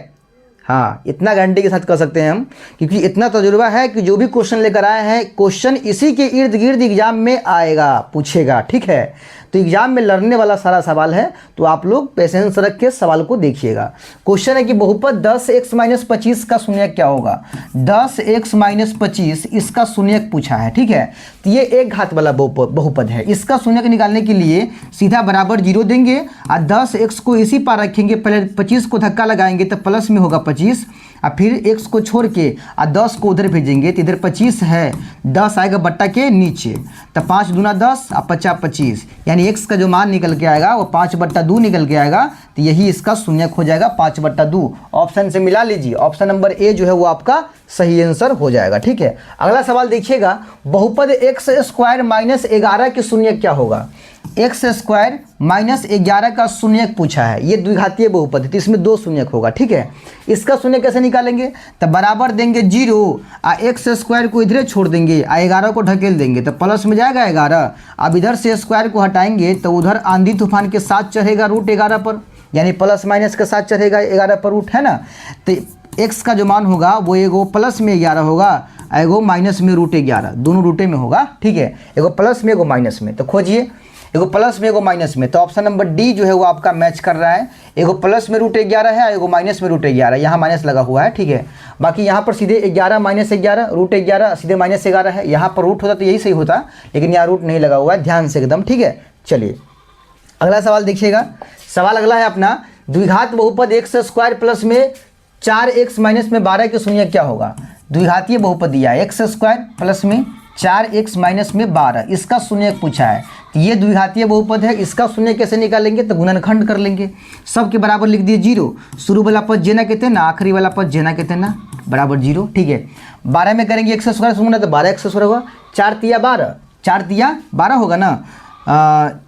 हाँ, इतना गारंटी के साथ कह सकते हैं हम, क्योंकि इतना तजुर्बा है कि जो भी क्वेश्चन लेकर आए हैं, क्वेश्चन इसी के इर्द गिर्द एग्जाम में आएगा, पूछेगा, ठीक है। तो एग्जाम में लड़ने वाला सारा सवाल है, तो आप लोग पेशेंस रख के सवाल को देखिएगा। क्वेश्चन है कि बहुपद 10x - 25 का शून्यक क्या होगा। 10x - 25 इसका शून्यक पूछा है, ठीक है। तो ये एक घात वाला बहुपद है। इसका शून्यक निकालने के लिए सीधा बराबर 0 देंगे और 10x को इसी पार रखेंगे, पहले 25 को धक्का लगाएंगे तो प्लस में होगा 25, और फिर x को छोड़ के और 10 को उधर भेजेंगे तो इधर 25 है, 10 आएगा बट्टा के नीचे, तो 5 दूना 10 और 50 25, यानी x का जो मान निकल के आएगा वो 5/2 निकल के आएगा। तो यही इसका शून्यक हो जाएगा 5/2। ऑप्शन से मिला लीजिए, ऑप्शन नंबर ए जो है वो आपका सही आंसर हो जाएगा, ठीक है। अगला सवाल देखिएगा, बहुपद x² - 11 के शून्यक क्या होगा। x² - 11 का शून्यक पूछा है। ये द्विघातीय बहुपद है तो इसमें 2 शून्यक होगा, ठीक है। इसका शून्यक कैसे निकालेंगे, तो बराबर देंगे 0 और x² को इधर छोड़ देंगे और 11 को ढकेल देंगे तो प्लस में जाएगा 11। अब इधर से स्क्वायर को हटाएंगे तो उधर आंधी तूफान के साथ चढ़ेगा √11 पर, यानी प्लस माइनस के साथ चढ़ेगा 11 पर रूट, है ना। तो x का जो मान होगा वो एगो प्लस में 11 होगा, एगो माइनस में √11, दोनों रूटे में होगा, ठीक है। एगो प्लस में एगो माइनस में, तो खोजिए एगो प्लस में एगो माइनस में। तो ऑप्शन नंबर डी जो है वो आपका मैच कर रहा है। एगो प्लस में √11 है, एगो माइनस में √11, यहाँ माइनस लगा हुआ है, ठीक है। बाकी यहाँ पर सीधे 11 - 11 √11 सीधे -11 है। यहाँ पर रूट होता तो यही सही होता, लेकिन यहाँ रूट नहीं लगा हुआ है, ध्यान से एकदम, ठीक है। चलिए अगला सवाल देखिएगा। सवाल अगला है अपना, द्विघात बहुपद x² प्लस में 4x - 12 के शून्यक क्या होगा। द्विघातीय बहुपद दिया है x² प्लस में 4x - 12, इसका शून्यक पूछा है। तो ये द्विघातीय बहुपद है, इसका शून्यक कैसे निकालेंगे, तो गुणनखंड कर लेंगे। सब के बराबर लिख दिए 0, शुरू वाला पद जे ना कहते हैं ना, आखिरी वाला पद जे ना कहते हैं ना, बराबर 0, ठीक है। 12 में करेंगे x² शून्य तो 12x² होगा, 4 तिया 12, 4 तिया 12 होगा ना,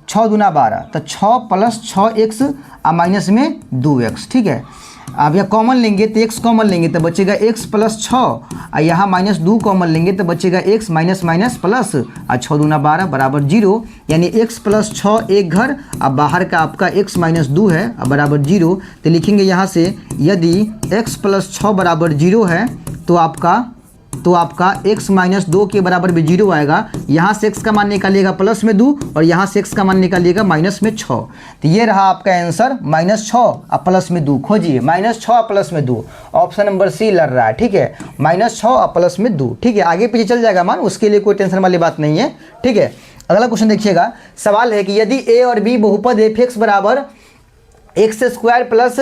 6 दूना 12, तो 6 + 6x और माइनस में 2x, ठीक है। अब यह कॉमन लेंगे तो x कॉमन लेंगे तो बचेगा x + 6 और यहाँ -2 कॉमन लेंगे तो बचेगा x माइनस प्लस और 6 दूना 12 बराबर 0, यानी x + 6 एक घर, अब बाहर का आपका x - 2 है और बराबर 0। तो लिखेंगे यहाँ से यदि x + 6 बराबर 0 है तो आपका x - 2 के बराबर भी 0 आएगा। यहाँ से x का मान निकालिएगा +2 और यहाँ से x का मान निकालिएगा -6। तो ये रहा आपका आंसर -6 और +2। खोजिए -6 और +2, ऑप्शन नंबर सी लड़ रहा है, ठीक है। -6 और +2, ठीक है। आगे पीछे चल जाएगा मान, उसके लिए कोई टेंशन वाली बात नहीं है, ठीक है। अगला क्वेश्चन देखिएगा। सवाल है कि यदि a और b बहुपद f(x) बराबर x² प्लस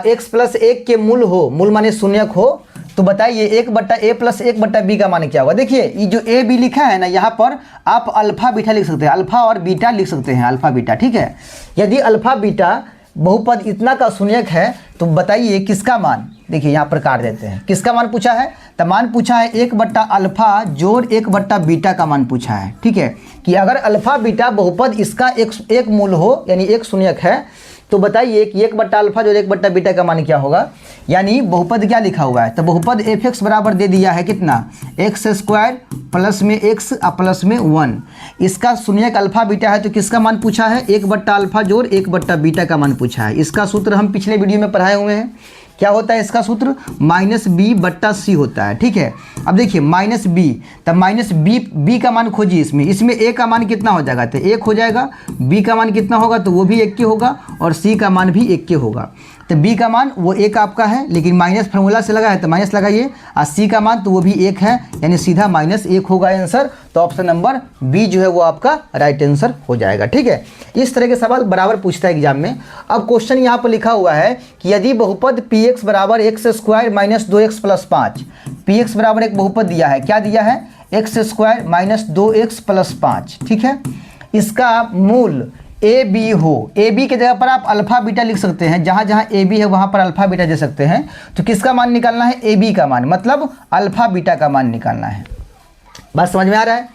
x + 1 के मूल हो, मूल माने शून्यक हो, तो बताइए 1/a + 1/b का मान क्या होगा। देखिए ये जो a b लिखा है ना, यहाँ पर आप अल्फा बीटा लिख सकते हैं, अल्फा और बीटा लिख सकते हैं, अल्फा बीटा, ठीक है। यदि अल्फा बीटा बहुपद इतना का शून्यक है तो बताइए किसका मान, देखिए यहाँ पर काट देते हैं, किसका मान पूछा है, तो मान पूछा है 1/अल्फा जोड़ 1/बीटा का मान पूछा है, ठीक है। कि अगर अल्फा बीटा बहुपद इसका एक मूल हो, यानी एक शून्यक है, तो बताइए कि 1/अल्फा जोड़ 1/बीटा का मान क्या होगा। यानी बहुपद क्या लिखा हुआ है, तो बहुपद f(x) बराबर दे दिया है कितना, x² प्लस में x और प्लस में 1। इसका शून्यक अल्फा बीटा है तो किसका मान पूछा है, 1/अल्फा जोड़ 1/बीटा का मान पूछा है। इसका सूत्र हम पिछले वीडियो में पढ़ाए हुए हैं। क्या होता है इसका सूत्र, -b/c होता है, ठीक है। अब देखिए -b, तब -b का मान खोजिए। इसमें a का मान कितना हो जाएगा, तो 1 हो जाएगा, b का मान कितना होगा तो वो भी 1 के होगा, और c का मान भी 1 के होगा। तो b का मान वो 1 आपका है, लेकिन माइनस फार्मूला से लगा है तो माइनस लगाइए, और c का मान तो वो भी 1 है, यानी सीधा -1 होगा आंसर। तो ऑप्शन नंबर बी जो है वो आपका राइट आंसर हो जाएगा, ठीक है। इस तरह के सवाल बराबर पूछता है एग्जाम में। अब क्वेश्चन यहाँ पर लिखा हुआ है कि यदि बहुपद px बराबर x² - 2x + 5, px बराबर एक बहुपद दिया है, क्या दिया है, x² - 2x + 5, ठीक है। इसका मूल ए बी हो, ए बी के जगह पर आप अल्फा बीटा लिख सकते हैं, जहाँ जहाँ ए बी है वहाँ पर अल्फा बीटा दे सकते हैं। तो किसका मान निकालना है, ए बी का मान, मतलब अल्फा बीटा का मान निकालना है। बात समझ में आ रहा है,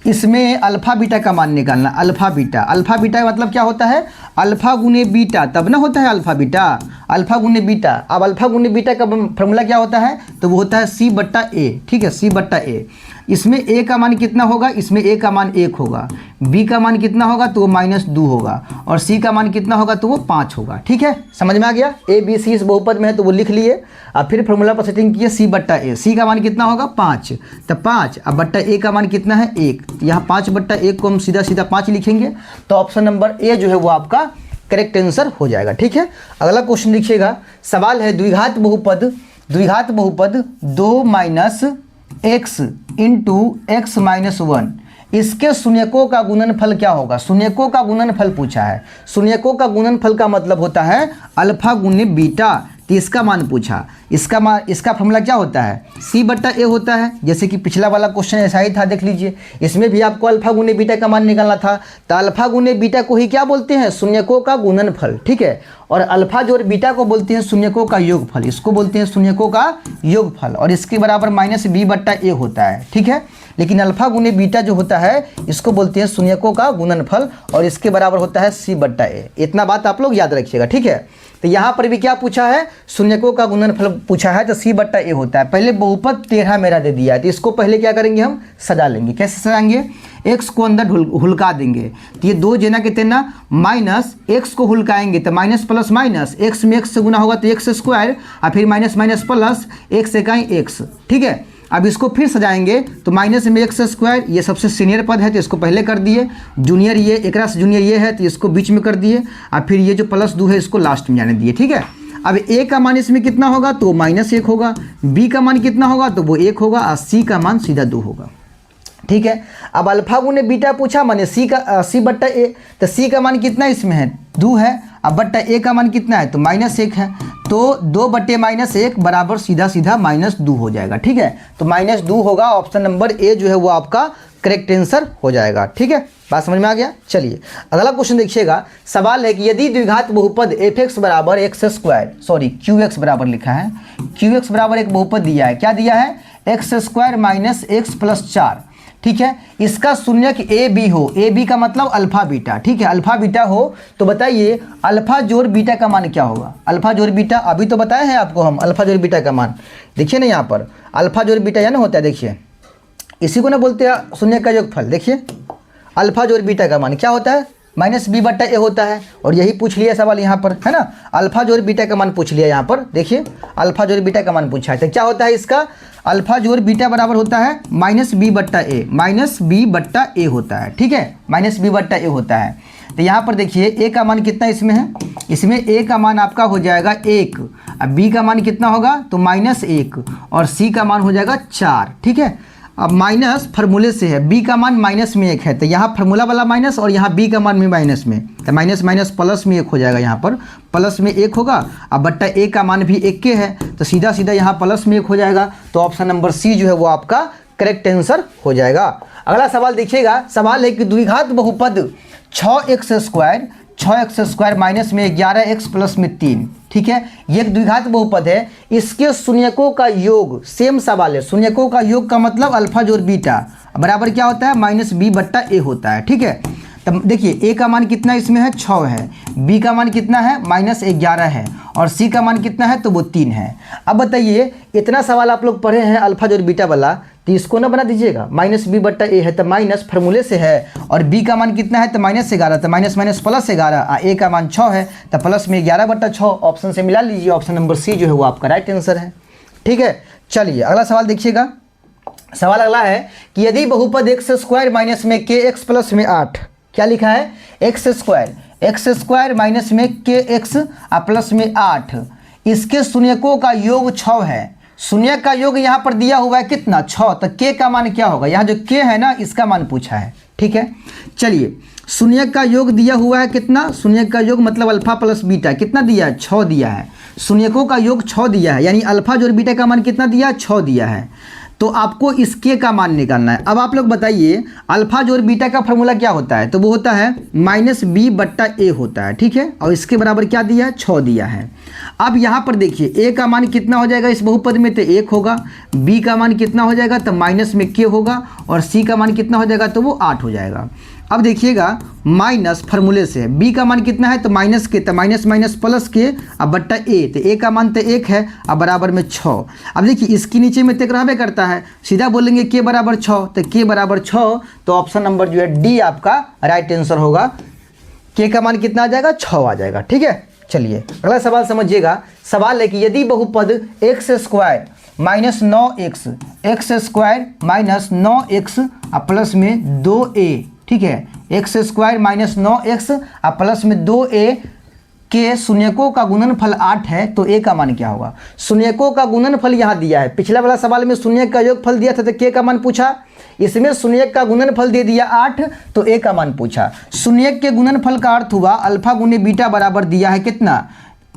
इसमें अल्फा बीटा का मान निकालना। अल्फा बीटा का मतलब क्या होता है, अल्फा गुने बीटा, तब ना होता है अल्फा बीटा। अल्फा गुने बीटा। अब अल्फा गुने बीटा का फॉर्मूला क्या होता है, तो वो होता है सी बट्टा ए, ठीक है, सी बट्टा ए। इसमें ए का मान कितना होगा, इसमें ए का मान 1 होगा, बी का मान कितना होगा तो वो -2 होगा, और सी का मान कितना होगा तो वो 5 होगा। ठीक है, समझ में आ गया। ए बी सी इस बहुपद में है तो वो लिख लिए। अब फिर फॉर्मूला पर सेटिंग किए, सी बट्टा ए, सी का मान कितना होगा 5, तो 5, अब बट्टा ए का मान कितना है 1, यहाँ 5 बट्टा 1 को हम सीधा सीधा 5 लिखेंगे, तो ऑप्शन नंबर ए जो है वो आपका करेक्ट आंसर हो जाएगा। ठीक है, अगला क्वेश्चन देखिएगा, सवाल है द्विघात बहुपद 2 - x इंटू x - 1, इसके शून्यकों का गुणनफल क्या होगा। शून्यकों का गुणनफल पूछा है। शून्यकों का गुणनफल का मतलब होता है अल्फा गुने बीटा, तो इसका मान पूछा। इसका फॉर्मूला क्या होता है, सी बट्टा ए होता है, जैसे कि पिछला वाला क्वेश्चन ऐसा ही था, देख लीजिए। इसमें भी आपको अल्फा गुने बीटा का मान निकालना था, तो अल्फा गुने बीटा को ही क्या बोलते हैं, शून्यकों का गुणनफल। ठीक है, और अल्फा जोड़ बीटा को बोलते हैं शून्यकों का योगफल, इसको बोलते हैं शून्यकों का योगफल, और इसके बराबर -b बट्टा ए होता है। ठीक है, लेकिन अल्फा गुने बीटा जो होता है इसको बोलते हैं शून्यकों का गुणनफल, और इसके बराबर होता है सी बट्टा ए। इतना बात आप लोग याद रखिएगा। ठीक है, तो यहाँ पर भी क्या पूछा है, शून्यकों का गुणनफल पूछा है, तो सी बट्टा ए होता है। पहले बहुपद 13 मेरा दे दिया है, तो इसको पहले क्या करेंगे, हम सजा लेंगे। कैसे सजाएंगे, x को अंदर हुलका देंगे, तो ये 2 जना के तेना माइनस x को हुलकाएंगे, तो माइनस प्लस माइनस, x में x से गुना होगा तो x स्क्वायर, और फिर माइनस माइनस प्लस, x इकाई x। ठीक है, अब इसको फिर सजाएंगे, तो माइनस में x स्क्वायर, ये सबसे सीनियर पद है तो इसको पहले कर दिए, जूनियर ये एक से जूनियर ये है तो इसको बीच में कर दिए, और फिर ये जो +2 है इसको लास्ट में जाने दिए। ठीक है, अब a का मान इसमें कितना होगा तो -1 होगा, b का मान कितना होगा तो वो 1 होगा, और c का मान सीधा 2 होगा। ठीक है, अब अल्फा गुने बीटा पूछा, माने सी बट्टा ए, तो सी का मान कितना इसमें है 2 है, अब बट्टा ए का मान कितना है तो -1 है, तो 2 बट्टे -1 बराबर सीधा सीधा -2 हो जाएगा। ठीक है, तो -2 होगा, ऑप्शन नंबर ए जो है वो आपका करेक्ट आंसर हो जाएगा। ठीक है, बात समझ में आ गया। चलिए अगला क्वेश्चन देखिएगा, सवाल है कि यदि द्विघात बहुपद f(x) बराबर qx बराबर लिखा है, qx बराबर एक बहुपद दिया है, क्या दिया है, x² - x + 4। ठीक है, इसका शून्यक ए बी हो, ए बी का मतलब अल्फा बीटा। ठीक है, अल्फा बीटा हो, तो बताइए अल्फा जोड़ बीटा का मान क्या होगा। अल्फा जोड़ बीटा अभी तो बताए हैं आपको हम, अल्फा जोड़ बीटा का मान देखिए ना, यहाँ पर अल्फा जोड़ बीटा या ना होता है, देखिए इसी को ना बोलते हैं शून्य का योगफल। देखिए अल्फा जोड़ बीटा का मान क्या होता है, -b बट्टा ए होता है, और यही पूछ लिया सवाल यहाँ पर, है ना, अल्फा जोड़ बीटा का मान पूछ लिया यहाँ पर। देखिए अल्फा जोड़ बीटा का मान पूछा है, तो क्या होता है इसका, अल्फा जोड़ बीटा बराबर होता है -b बट्टा ए होता है। ठीक है, -b बट्टा ए होता है, तो यहाँ पर देखिए ए का मान कितना इसमें है, इसमें ए का मान आपका हो जाएगा 1, अब b का मान कितना होगा तो -1, और c का मान हो जाएगा 4। ठीक है, अब माइनस फार्मूले से है, b का मान -1 है, तो यहाँ फार्मूला वाला माइनस और यहाँ b का मान भी माइनस में, तो माइनस माइनस प्लस में 1 हो जाएगा, यहाँ पर प्लस में 1 होगा, अब बट्टा a का मान भी 1 के है, तो सीधा सीधा यहाँ प्लस में 1 हो जाएगा, तो ऑप्शन नंबर सी जो है वो आपका करेक्ट आंसर हो जाएगा। अगला सवाल देखिएगा, सवाल है कि द्विघात बहुपद 6x² माइनस में 11x प्लस में 3। ठीक है, ये एक द्विघात बहुपद है, इसके शून्यकों का योग, सेम सवाल है, शून्यकों का योग का मतलब अल्फा जोड़ बीटा बराबर क्या होता है -b बट्टा ए होता है। ठीक है, तब देखिए a का मान कितना इसमें है 6 है, b का मान कितना है -11 है, और c का मान कितना है तो वो 3 है। अब बताइए इतना सवाल आप लोग पढ़े हैं अल्फा जोड़ बीटा वाला, तो इसको ना बना दीजिएगा, -b बट्टा ए है तो माइनस फार्मूले से है, और b का मान कितना है तो -11, तो माइनस माइनस प्लस 11, a का मान 6 है तो प्लस में 11 बट्टा 6, ऑप्शन से मिला लीजिए, ऑप्शन नंबर सी जो है वो आपका राइट आंसर है। ठीक है, चलिए अगला सवाल देखिएगा, सवाल अगला है कि यदि बहुपद x² माइनस में kx प्लस में 8, क्या लिखा है x² माइनस में kx प्लस में 8, इसके शून्यकों का योग 6 है। शून्य का योग यहाँ पर दिया हुआ है कितना 6, तो k का मान क्या होगा, यहाँ जो k है ना इसका मान पूछा है। ठीक है, चलिए शून्य का योग दिया हुआ है कितना, शून्य का योग मतलब अल्फा प्लस बीटा कितना दिया है 6 दिया है, शून्यकों का योग 6 दिया है, यानी अल्फा जोड़ बीटा का मान कितना दिया है 6 दिया है, तो आपको इस k का मान निकालना है। अब आप लोग बताइए अल्फा जोड़ बीटा का फॉर्मूला क्या होता है, तो वो होता है -b बट्टा ए होता है। ठीक है, और इसके बराबर क्या दिया है 6 दिया है। अब यहाँ पर देखिए a का मान कितना हो जाएगा इस बहुपद में, तो 1 होगा, बी का मान कितना हो जाएगा, तो माइनस में के होगा, और सी का मान कितना हो जाएगा, तो वो 8 हो जाएगा। अब देखिएगा माइनस फार्मूले से बी का मान कितना है, तो माइनस के, तो माइनस माइनस प्लस के अब बट्टा ए, तो ए का मान तो 1 है, अब बराबर में 6। अब देखिए इसके नीचे में तक रहबे करता है, सीधा बोलेंगे के बराबर 6, तो के बराबर 6, तो ऑप्शन नंबर जो है डी आपका राइट आंसर होगा। के का मान कितना आ जाएगा, 6 आ जाएगा। ठीक है, चलिए अगला सवाल समझिएगा। सवाल है कि यदि बहुपद x square minus 9x, x square minus 9x plus में 2a, ठीक है, x square minus 9x plus में 2a के शून्यकों का गुणनफल 8 है, तो a का मान क्या होगा। शून्यकों का गुणनफल यहाँ दिया है, पिछला वाला सवाल में शून्य का योगफल दिया था तो k का मान पूछा, इसमें शून्य का गुणनफल दे दिया 8, तो a का मान पूछा। शून्य के गुणनफल का अर्थ हुआ अल्फा गुने बीटा बराबर दिया है कितना,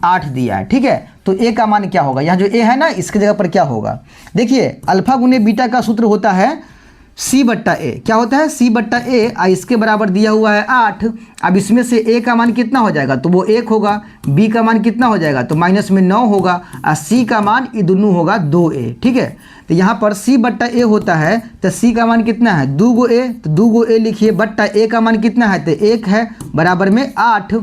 8 दिया है। ठीक है, तो a का मान क्या होगा, यहाँ जो a है ना इसकी जगह पर क्या होगा, देखिए अल्फा गुने बीटा का सूत्र होता है c बट्टा ए, क्या होता है c बट्टा ए, इसके बराबर दिया हुआ है 8। अब इसमें से a का मान कितना हो जाएगा, तो वो 1 होगा, b का मान कितना हो जाएगा, तो माइनस में 9 होगा, और c का मान ये दोनों होगा 2a। ठीक है, तो यहाँ पर c बट्टा ए होता है, तो c का मान कितना है 2a, तो 2a लिखिए, बट्टा a का मान कितना है, तो 1 है, बराबर में 8।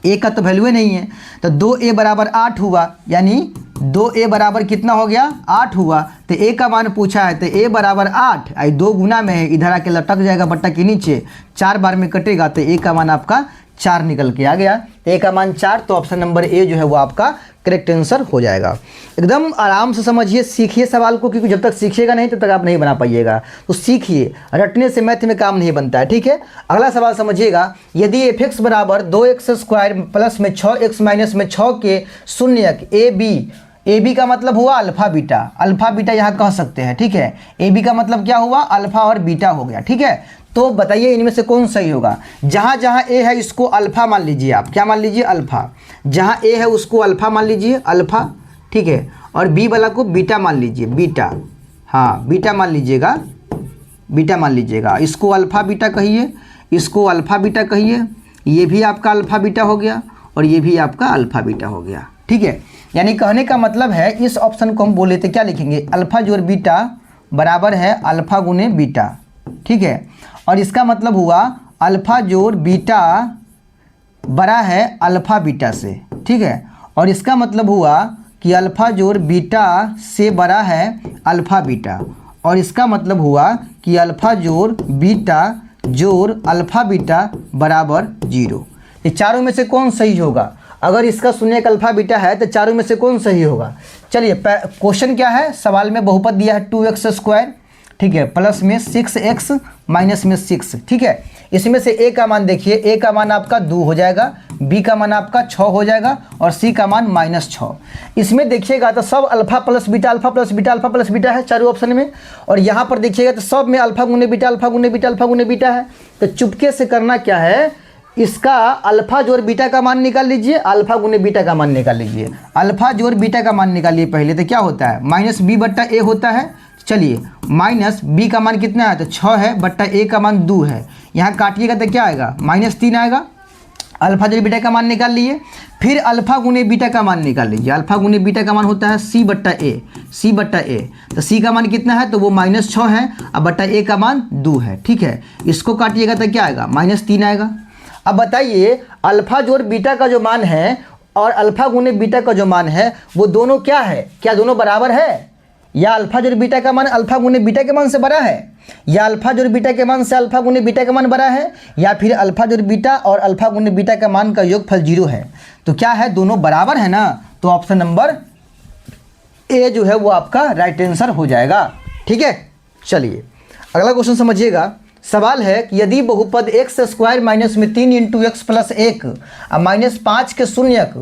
a का तो वैल्यू नहीं है, तो 2a बराबर 8 हुआ, यानी 2a बराबर कितना हो गया, 8 हुआ। तो a का मान पूछा है, तो a बराबर 8, आई 2 गुना में है, इधर आके लटक जाएगा बट्टा के नीचे, 4 बार में कटेगा, तो a का मान आपका 4 निकल के आ गया। a का मान 4, तो ऑप्शन नंबर ए जो है वो आपका करेक्ट आंसर हो जाएगा। एकदम आराम से समझिए, सीखिए सवाल को, क्योंकि जब तक सीखिएगा नहीं तब तक आप नहीं बना पाइएगा, तो सीखिए, रटने से मैथ में काम नहीं बनता है। ठीक है, अगला सवाल समझिएगा। यदि एफ एक्स बराबर 2x स्क्वायर प्लस में 6x माइनस में 6 के शून्यक ए बी का मतलब हुआ अल्फा बीटा यहाँ कह सकते हैं। ठीक है, ए बी का मतलब क्या हुआ, अल्फा और बीटा हो गया। ठीक है, तो बताइए इनमें से कौन सही होगा। जहाँ जहाँ ए है इसको अल्फा मान लीजिए, आप क्या मान लीजिए, अल्फा। जहाँ ए है उसको अल्फा मान लीजिए, अल्फा। ठीक है, और बी वाला को बीटा मान लीजिए, बीटा। हाँ, बीटा मान लीजिएगा, इसको अल्फा बीटा कहिए, इसको अल्फा बीटा कहिए, ये भी आपका अल्फा बीटा हो गया, और ये भी आपका अल्फा बीटा हो गया। ठीक है, यानी कहने का मतलब है इस ऑप्शन को हम बोले तो क्या लिखेंगे, अल्फा जोड़ बीटा बराबर है अल्फा गुने बीटा। ठीक है, और इसका मतलब हुआ अल्फा जोड़ बीटा बड़ा है अल्फा बीटा से। ठीक है, और इसका मतलब हुआ कि अल्फा जोड़ बीटा से बड़ा है अल्फा बीटा, और इसका मतलब हुआ कि अल्फा जोड़ बीटा जोड़ अल्फा बीटा बराबर 0। ये चारों में से कौन सही होगा, अगर इसका शून्य का अल्फा बीटा है तो चारों में से कौन सही होगा। चलिए क्वेश्चन क्या है, सवाल में बहुपद दिया है 2x स्क्वायर, ठीक है, प्लस में 6x माइनस में 6। ठीक है, इसमें से a का मान देखिए, a का मान आपका 2 हो जाएगा, b का मान आपका 6 हो जाएगा, और c का मान -6। इसमें देखिएगा तो सब alpha plus beta alpha plus beta alpha plus beta है चारों ऑप्शन में, और यहाँ पर देखिएगा तो सब में अल्फा गुने बीटा अल्फा गुने बीटा अल्फा गुने बीटा है। तो चुपके से करना क्या है, इसका अल्फा जोड़ बीटा का मान निकाल लीजिए, अल्फा गुने बीटा का मान निकाल लीजिए। अल्फा जोड़ बीटा का मान निकालिए पहले, तो क्या होता है, माइनस बी बट्टा ए होता है। चलिए माइनस बी का मान कितना है, तो 6 है, बट्टा ए का मान 2 है, यहाँ काटिएगा तो क्या आएगा, -3 आएगा। अल्फा जोड़ बीटा का मान निकाल लिए, फिर अल्फा गुने बीटा का मान निकाल लीजिए। अल्फा गुने बीटा का मान होता है c बट्टा ए, तो c का मान कितना है, तो वो -6 है, अब बट्टा ए का मान 2 है। ठीक है, इसको काटिएगा तो क्या आएगा, -3 आएगा। अब बताइए अल्फा जोड़ बीटा का जो मान है और अल्फा गुने बीटा का जो मान है वो दोनों क्या है, क्या दोनों बराबर है, या अल्फा जोड़ बीटा का मान अल्फा गुने बीटा के मान से बड़ा है, या अल्फा जोड़ बीटा के मान से अल्फा गुने बीटा का मान बड़ा है, या फिर अल्फा जोड़ बीटा और अल्फा गुने बीटा का मान का योगफल 0 है। तो क्या है, दोनों बराबर है ना, तो ऑप्शन नंबर ए जो है वो आपका राइट आंसर हो जाएगा। ठीक है, चलिए अगला क्वेश्चन समझिएगा। सवाल है कि यदि बहुपद एक्स स्क्वायर माइनस में 3 इंटू एक्स प्लस 1 और -5 के शून्यक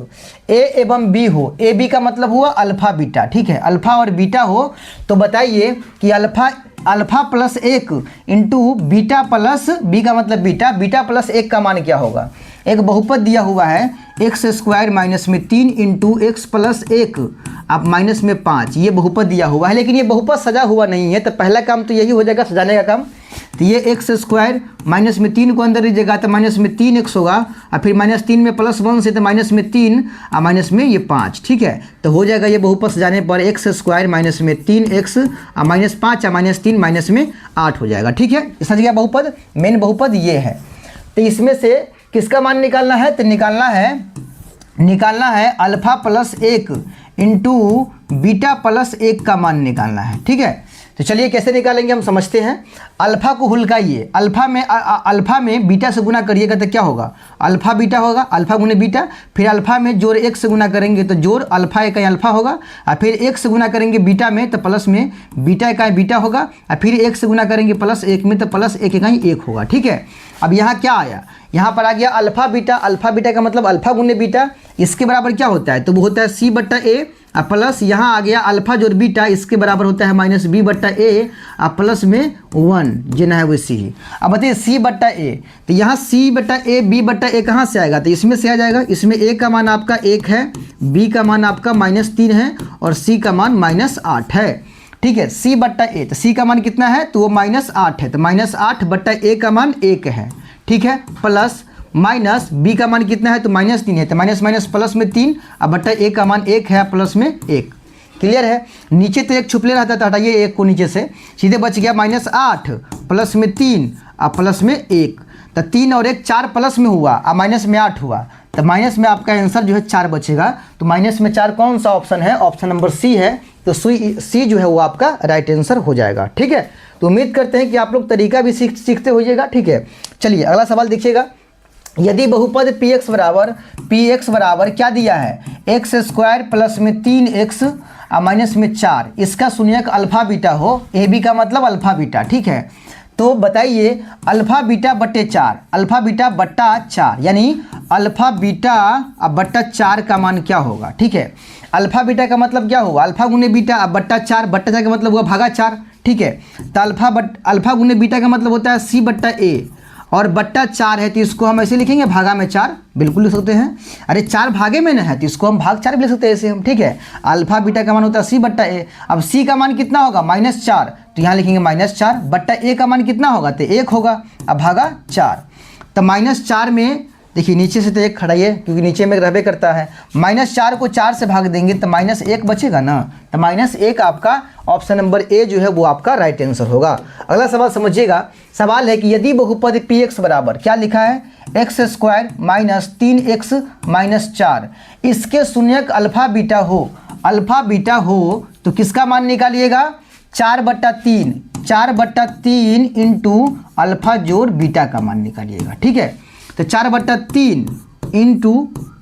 ए एवं बी हो, ए बी का मतलब हुआ अल्फा बीटा। ठीक है, अल्फा और बीटा हो, तो बताइए कि alpha plus 1 into beta plus B का मतलब बीटा प्लस 1 का मान क्या होगा। एक बहुपद दिया हुआ है एक्स स्क्वायर माइनस में 3 इंटू एक्स प्लस 1 अब माइनस में 5, ये बहुपद दिया हुआ है, लेकिन ये बहुपद सजा हुआ नहीं है, तो पहला काम तो यही हो जाएगा सजाने का काम। तो ये एक्स स्क्वायर माइनस में 3 को अंदर लीजिएगा तो माइनस में 3x होगा, और फिर -3 में +1 से तो माइनस में 3 और माइनस में ये 5, ठीक है। तो हो जाएगा ये बहुपद से जाने पर एक्स स्क्वायर माइनस में 3x और -5 और -3 माइनस में 8 हो जाएगा, ठीक है। समझ गया बहुपद, मेन बहुपद ये है। तो इसमें से किसका मान निकालना है, तो निकालना है alpha plus 1 into beta plus 1 का मान निकालना है, ठीक है। तो चलिए कैसे निकालेंगे हम समझते हैं। अल्फा को हुलकाइए, अल्फा में बीटा से गुना करिएगा तो क्या होगा, अल्फा बीटा होगा, अल्फा गुने बीटा, फिर अल्फा में जोड़ 1 से गुना करेंगे तो जोड़ अल्फा इकाई अल्फा होगा, और फिर 1 से गुना करेंगे बीटा में तो प्लस में बीटा इकाई बीटा होगा, और फिर 1 से गुना करेंगे +1 में तो प्लस 1 इकाई 1 होगा, ठीक है। अब यहाँ क्या आया, यहाँ पर आ गया अल्फा बीटा का मतलब अल्फा गुने बीटा, इसके बराबर क्या होता है, तो वो होता है c/a, प्लस यहाँ आ गया अल्फा जोड़ बीटा, इसके बराबर होता है -b/a, प्लस में 1 जिना है वो सी। अब बताइए c/a, तो यहाँ c/a b/a कहाँ से आएगा, तो इसमें से आ जाएगा। इसमें a का मान आपका 1 है, b का मान आपका -3 है और c का मान -8 है, ठीक है। c/a, तो c का मान कितना है, तो वो -8 है, तो -8/a का मान 1 है, ठीक है, प्लस माइनस b का मान कितना है, तो -3 है, तो माइनस प्लस में 3 अब बट्टा a का मान 1 है, प्लस में 1। क्लियर है। नीचे तो 1 छुपले रहता था, हटाइए 1 को नीचे से, सीधे बच गया -8 प्लस में 3 और प्लस में 1, तो 3 और 1 4 प्लस में हुआ और माइनस में 8 हुआ, तो माइनस में आपका आंसर जो है 4 बचेगा। तो माइनस में 4 कौन सा ऑप्शन है, ऑप्शन नंबर सी है। तो सी जो है वो आपका राइट आंसर हो जाएगा, ठीक है। तो उम्मीद करते हैं कि आप लोग तरीका भी सीखते होइएगा, ठीक है। चलिए अगला सवाल देखिएगा। यदि बहुपद px बराबर क्या दिया है, x² प्लस में 3x और माइनस में 4, इसका शून्यक अल्फा बीटा हो, ए बी का मतलब अल्फा बीटा, ठीक है। तो बताइए अल्फा बीटा बट्टे 4, अल्फा बीटा बट्टा 4 यानी अल्फा बीटा बट्टा 4 का मान क्या होगा, ठीक है। अल्फा बीटा का मतलब क्या होगा, अल्फा गुने बीटा अब बट्टा 4 का मतलब हुआ भागा 4, ठीक है। तो अल्फा गुने बीटा का मतलब होता है c/a और बट्टा 4 है, तो इसको हम ऐसे लिखेंगे भागा में 4, बिल्कुल लिख सकते हैं। अरे 4 भागे में न है तो इसको हम भाग 4 भी लिख सकते हैं ऐसे हम, ठीक है। अल्फा बीटा का मान होता है c/a, अब c का मान कितना होगा -4, तो यहाँ लिखेंगे -4 बट्टा a का मान कितना होगा, तो 1 होगा, अब भागा 4। तो -4 में देखिए नीचे से तो 1 खड़ाइए क्योंकि नीचे में रहबे करता है, -4 को 4 से भाग देंगे तो -1 बचेगा ना, तो -1 आपका ऑप्शन नंबर ए जो है वो आपका राइट आंसर होगा। अगला सवाल समझिएगा। सवाल है कि यदि बहुपद px बराबर क्या लिखा है, x² माइनस 3x माइनस 4, इसके शून्यक अल्फा बीटा हो तो किसका मान निकालिएगा, 4/3 इंटू अल्फा जोड़ बीटा का मान निकालिएगा, ठीक है। तो 4/3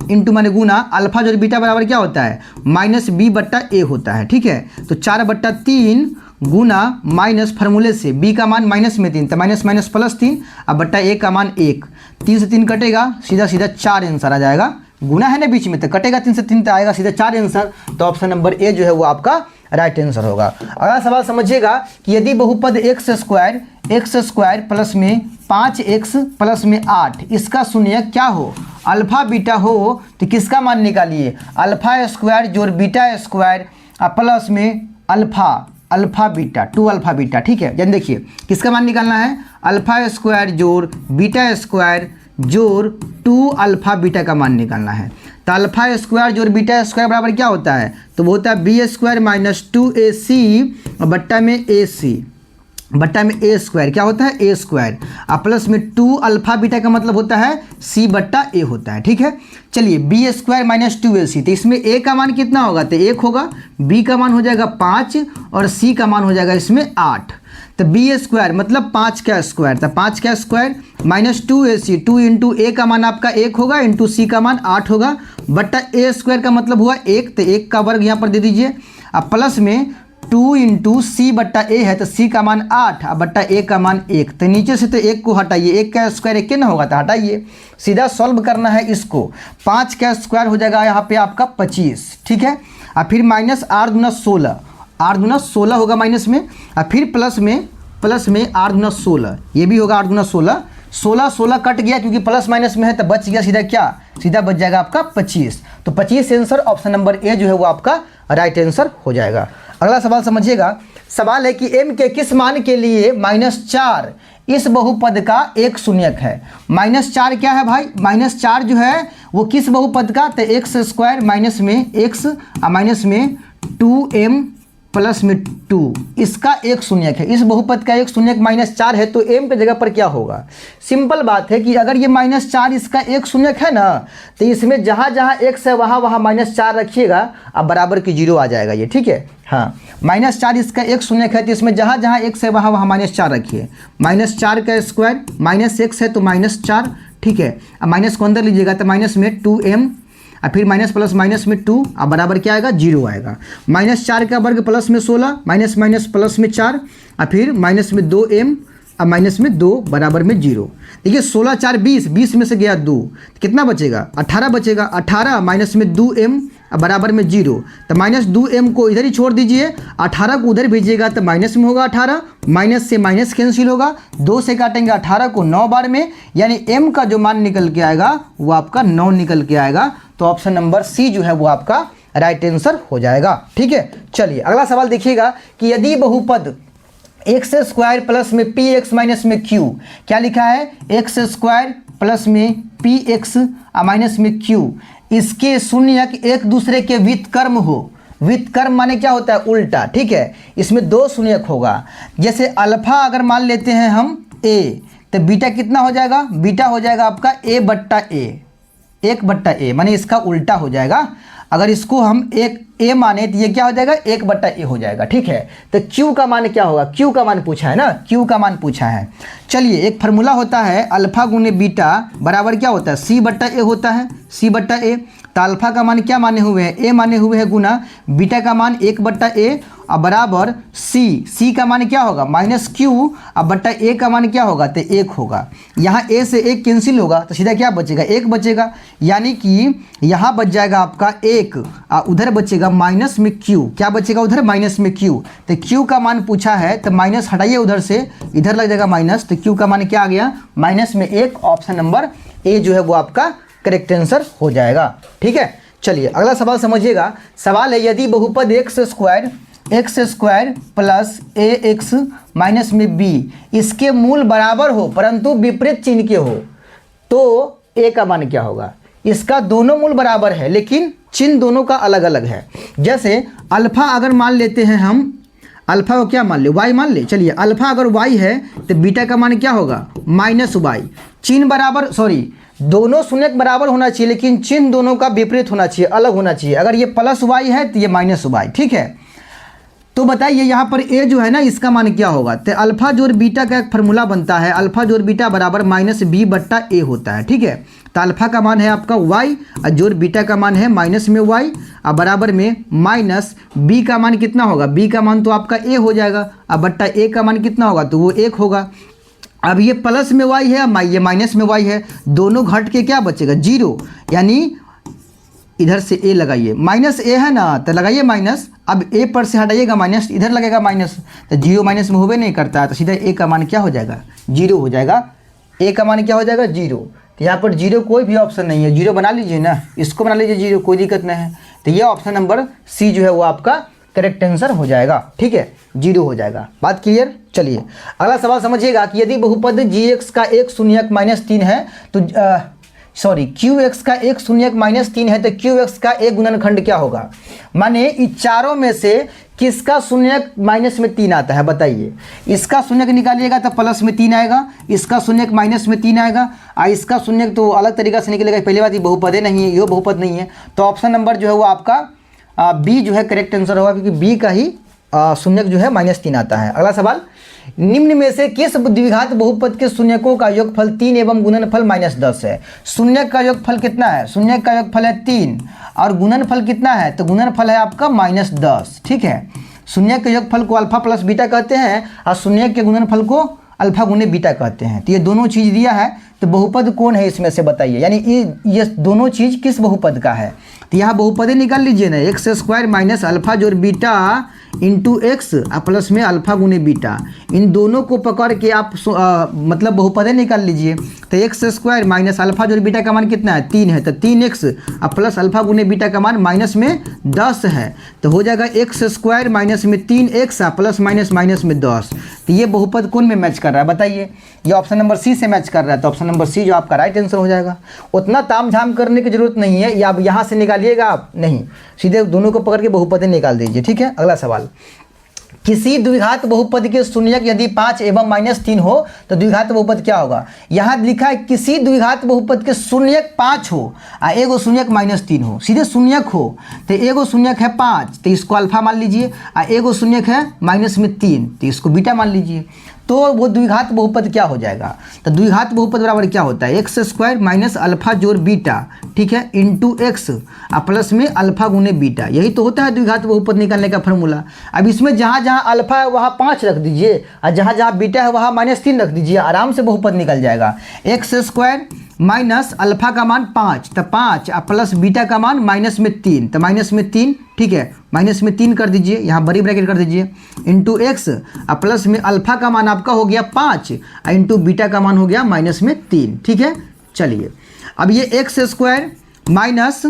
इंटू माने गुना अल्फा जोड़ बीटा बराबर क्या होता है, -b/a होता है, ठीक है। तो 4/3 गुना माइनस फार्मूले से b का मान -3, तो माइनस प्लस 3 अब बट्टा a का मान 1, 3 से 3 कटेगा, सीधा 4 आंसर आ जाएगा, गुना है ना बीच में तो कटेगा, 3 से 3 तो आएगा सीधा 4 आंसर। तो ऑप्शन नंबर ए जो है वो आपका राइट आंसर होगा। अगला सवाल समझिएगा कि यदि बहुपद x² प्लस में 5x प्लस में 8, इसका शून्यक क्या हो, अल्फा बीटा हो, तो किसका मान निकालिए, अल्फा² जोड़ बीटा स्क्वायर प्लस में अल्फा बीटा 2 अल्फा बीटा, ठीक है। जन देखिए किसका मान निकालना है, अल्फा² जोड़ बीटा स्क्वायर जोड़ 2 अल्फा बीटा का मान निकालना है। तो अल्फा² जोड़ बीटा स्क्वायर बराबर क्या होता है, तो वो होता है b² माइनस 2ac बट्टा में ac बट्टा में a² क्या होता है a² प्लस में 2 अल्फा बीटा का मतलब होता है c/a होता है, ठीक है। चलिए b² माइनस 2ac, तो इसमें a का मान कितना होगा, तो 1 होगा, b का मान हो जाएगा 5 और c का मान हो जाएगा इसमें 8। तो b² मतलब 5 का स्क्वायर, तो 5 का square minus 2ac, 2 into a का मान आपका 1 होगा इंटू c का मान 8 होगा, बट्टा a² का मतलब हुआ 1, तो 1 का वर्ग यहाँ पर दे दीजिए, अब प्लस में 2 इंटू c/a है, तो c का मान 8 और बट्टा a का मान 1, तो नीचे से तो 1 को हटाइए, 1 का स्क्वायर 1 ना होगा तो हटाइए, सीधा सॉल्व करना है इसको। 5 का स्क्वायर हो जाएगा यहाँ पे आपका 25, ठीक है। और फिर माइनस 8 दूना 16, 8 दूना 16 होगा माइनस में, और फिर प्लस में 8 दूना 16, ये भी होगा 8 दूना 16, 16 कट गया क्योंकि प्लस माइनस में है, तो बच गया सीधा क्या, सीधा बच जाएगा आपका 25। तो 25 आंसर ऑप्शन नंबर ए जो है वो आपका राइट आंसर हो जाएगा। अगला सवाल समझिएगा। सवाल है कि m के किस मान के लिए -4 इस बहुपद का एक शून्यक है। -4 क्या है भाई, -4 जो है वो किस बहुपद का, तो एक्स स्क्वायर माइनस में x माइनस में 2m प्लस में 2 इसका एक शून्यक है। इस बहुपद का एक शून्यक -4 है, तो m के जगह पर क्या होगा। सिंपल बात है कि अगर ये -4 इसका एक शून्यक है ना, तो इसमें जहाँ जहाँ x है वहाँ वहाँ -4 रखिएगा, अब बराबर की 0 आ जाएगा ये, ठीक है। हाँ, -4 इसका एक शून्यक है, तो इसमें जहाँ जहाँ x है वहाँ वहाँ -4 रखिए। -4 का स्क्वायर -x है तो -4, ठीक है। अब माइनस को अंदर लीजिएगा तो माइनस में 2m और फिर माइनस प्लस माइनस में 2, अब बराबर क्या आएगा, 0 आएगा। -4 का वर्ग प्लस में 16 माइनस माइनस प्लस में 4 और फिर माइनस में 2m और माइनस में 2 बराबर में 0। देखिए 16 4 20, 20 में से गया 2, कितना बचेगा, 18 बचेगा। 18 माइनस में 2m बराबर में 0, तो -2m को इधर ही छोड़ दीजिए, 18 को उधर भेजिएगा तो माइनस में होगा 18, माइनस से माइनस कैंसिल होगा, 2 से काटेंगे 18 को 9 बार में, यानी m का जो मान निकल के आएगा वो आपका 9 निकल के आएगा। तो ऑप्शन नंबर सी जो है वो आपका राइट आंसर हो जाएगा, ठीक है। चलिए अगला सवाल देखिएगा कि यदि बहुपद एक्स स्क्वायर प्लस में पी एक्स माइनस में क्यू, क्या लिखा है, एक्स स्क्वायर प्लस में पी एक्स माइनस में क्यू, इसके शून्यक एक दूसरे के व्युत्क्रम हो। व्युत्क्रम माने क्या होता है, उल्टा, ठीक है। इसमें दो शून्यक होगा, जैसे अल्फा अगर मान लेते हैं हम a, तो बीटा कितना हो जाएगा, बीटा हो जाएगा आपका a बट्टा a, 1/a, माने इसका उल्टा हो जाएगा। अगर इसको हम एक a माने तो ये क्या हो जाएगा, 1/a हो जाएगा, ठीक है। तो q का मान क्या होगा, q का मान पूछा है ना, q का मान पूछा है। चलिए एक फार्मूला होता है अल्फा गुने बीटा बराबर क्या होता है, c/a होता है, c/a। तो अल्फा का मान क्या माने हुए हैं, a माने हुए हैं, गुना बीटा का मान 1/a और बराबर c का मान क्या होगा, -q और बट्टा a का मान क्या होगा, तो 1 होगा। यहाँ a से 1 कैंसिल होगा तो सीधा क्या बचेगा, 1 बचेगा, यानी कि यहाँ बच जाएगा आपका 1 और उधर बचेगा माइनस में q, क्या बचेगा उधर, माइनस में q। तो q का मान पूछा है तो माइनस हटाइए उधर से, इधर लग जाएगा माइनस, तो q का मान क्या आ गया, -1। ऑप्शन नंबर ए जो है वो आपका करेक्ट आंसर हो जाएगा, ठीक है। चलिए अगला सवाल समझिएगा। सवाल है यदि बहुपद एक्स स्क्वायर प्लस ए एक्स माइनस में बी इसके मूल बराबर हो परंतु विपरीत चिन्ह के हो, तो ए का मान क्या होगा। इसका दोनों मूल बराबर है लेकिन चिन्ह दोनों का अलग अलग है। जैसे अल्फा अगर मान लेते हैं हम, अल्फा को क्या मान ले, y मान ले। चलिए अल्फा अगर y है तो बीटा का मान क्या होगा, -y। चिन्ह बराबर, सॉरी, दोनों शून्यक बराबर होना चाहिए लेकिन चिन्ह दोनों का विपरीत होना चाहिए, अलग होना चाहिए। अगर ये +y है तो ये -y, ठीक है। तो बताइए यहाँ पर a जो है ना इसका मान क्या होगा, तो अल्फा जोड़ बीटा का एक फार्मूला बनता है, अल्फा जोड़ बीटा बराबर -b/a होता है, ठीक है। तो अल्फा का मान है आपका y और जोड़ बीटा का मान है माइनस में y और बराबर में -b का मान कितना होगा, b का मान तो आपका a हो जाएगा और बट्टा a का मान कितना होगा, तो वो 1 होगा। अब ये प्लस में y है, ये माइनस में y है, दोनों घट के क्या बचेगा, 0, यानी इधर से a लगाइए, -a है ना तो लगाइए माइनस, अब a पर से हटाइएगा माइनस, इधर लगेगा माइनस, तो 0 माइनस में होवे नहीं करता है, तो सीधा a का मान क्या हो जाएगा, 0 हो जाएगा। a का मान क्या हो जाएगा, 0। तो यहाँ पर 0 कोई भी ऑप्शन नहीं है, 0 बना लीजिए ना, इसको बना लीजिए 0, कोई दिक्कत नहीं है। तो ये ऑप्शन नंबर सी जो है वो आपका करेक्ट आंसर हो जाएगा, ठीक है, 0 हो जाएगा। बात क्लियर। चलिए अगला सवाल समझिएगा कि यदि बहुपद gx का एक शून्यक -3 है तो qx का एक शून्यक -3 है तो qx का एक गुणनखंड क्या होगा। माने इस चारों में से किसका शून्यक माइनस में 3 आता है, बताइए। इसका शून्यक निकालिएगा तो प्लस में 3 आएगा, इसका शून्यक माइनस में 3 आएगा और इसका शून्यक तो अलग तरीका से निकलेगा। पहली बात ये बहुपद नहीं है, ये बहुपद नहीं है, तो ऑप्शन नंबर जो है वो आपका बी जो है करेक्ट आंसर होगा, क्योंकि बी का ही शून्यक जो है -3 आता है। अगला सवाल, निम्न में से किस द्विघात बहुपद के शून्यकों का योगफल 3 एवं गुणनफल -10 है। शून्यक का योगफल कितना है, शून्यक का योगफल है 3 और गुणनफल कितना है, तो गुणनफल है आपका -10, ठीक है। शून्यक के योगफल को अल्फा प्लस बीटा कहते हैं और शून्यक के गुणनफल को अल्फा गुने बीटा कहते हैं। तो ये दोनों चीज़ दिया है, तो बहुपद कौन है इसमें से बताइए, यानी ये दोनों चीज़ किस बहुपद का है। तो यहाँ बहुपदे निकाल लीजिए ना, एक्स स्क्वायर माइनस अल्फा जोड़ बीटा इंटू एक्स प्लस में अल्फा गुने बीटा, इन दोनों को पकड़ के आप मतलब बहुपदे निकाल लीजिए। तो एक्स स्क्वायर माइनस अल्फा जोड़ बीटा का मान कितना है 3 है, तो 3x अब प्लस अल्फा गुने बीटा का मान माइनस में 10 है, तो हो जाएगा एक्स स्क्वायर माइनस में 3x प्लस माइनस माइनस में 10। तो ये बहुपद कौन में मैच कर रहा है बताइए? ये ऑप्शन नंबर सी से मैच कर रहा है, तो ऑप्शन नंबर सी जो आपका राइट आंसर हो जाएगा। उतना ताम झाम करने की जरूरत नहीं है, या आप यहाँ से निकालिएगा आप नहीं, सीधे दोनों को पकड़ के बहुपद निकाल दीजिए। ठीक है, अगला सवाल, किसी द्विघात बहुपद के शून्यक यदि 5 एवं -3 हो तो द्विघात बहुपद क्या होगा? यहाँ लिखा है किसी द्विघात बहुपद के शून्यक 5 हो और एगो शून्यक -3 हो, सीधे शून्यक हो, तो एगो शून्यक है 5 तो इसको अल्फा मान लीजिए, और एगो शून्यक है -3 तो इसको बीटा मान लीजिए, तो वो द्विघात बहुपद क्या हो जाएगा? तो द्विघात बहुपद बराबर क्या होता है? एक्स स्क्वायर माइनस अल्फा जोड़ बीटा, ठीक है, इंटू एक्स प्लस में अल्फा गुने बीटा, यही तो होता है द्विघात बहुपद निकालने का फॉर्मूला। अब इसमें जहाँ जहाँ अल्फा है वहाँ 5 रख दीजिए, और जहाँ जहाँ बीटा है वहाँ -3 रख दीजिए, आराम से बहुपद निकल जाएगा। एक्स स्क्वायर माइनस अल्फा का मान 5 तो 5 प्लस बीटा का मान -3 तो -3, ठीक है, -3 कर दीजिए, यहाँ बड़ी ब्रैकेट कर दीजिए, इंटू एक्स प्लस में अल्फा का मान आपका हो गया 5 इंटू बीटा का मान हो गया -3। ठीक है, चलिए अब ये एक्स स्क्वायर माइनस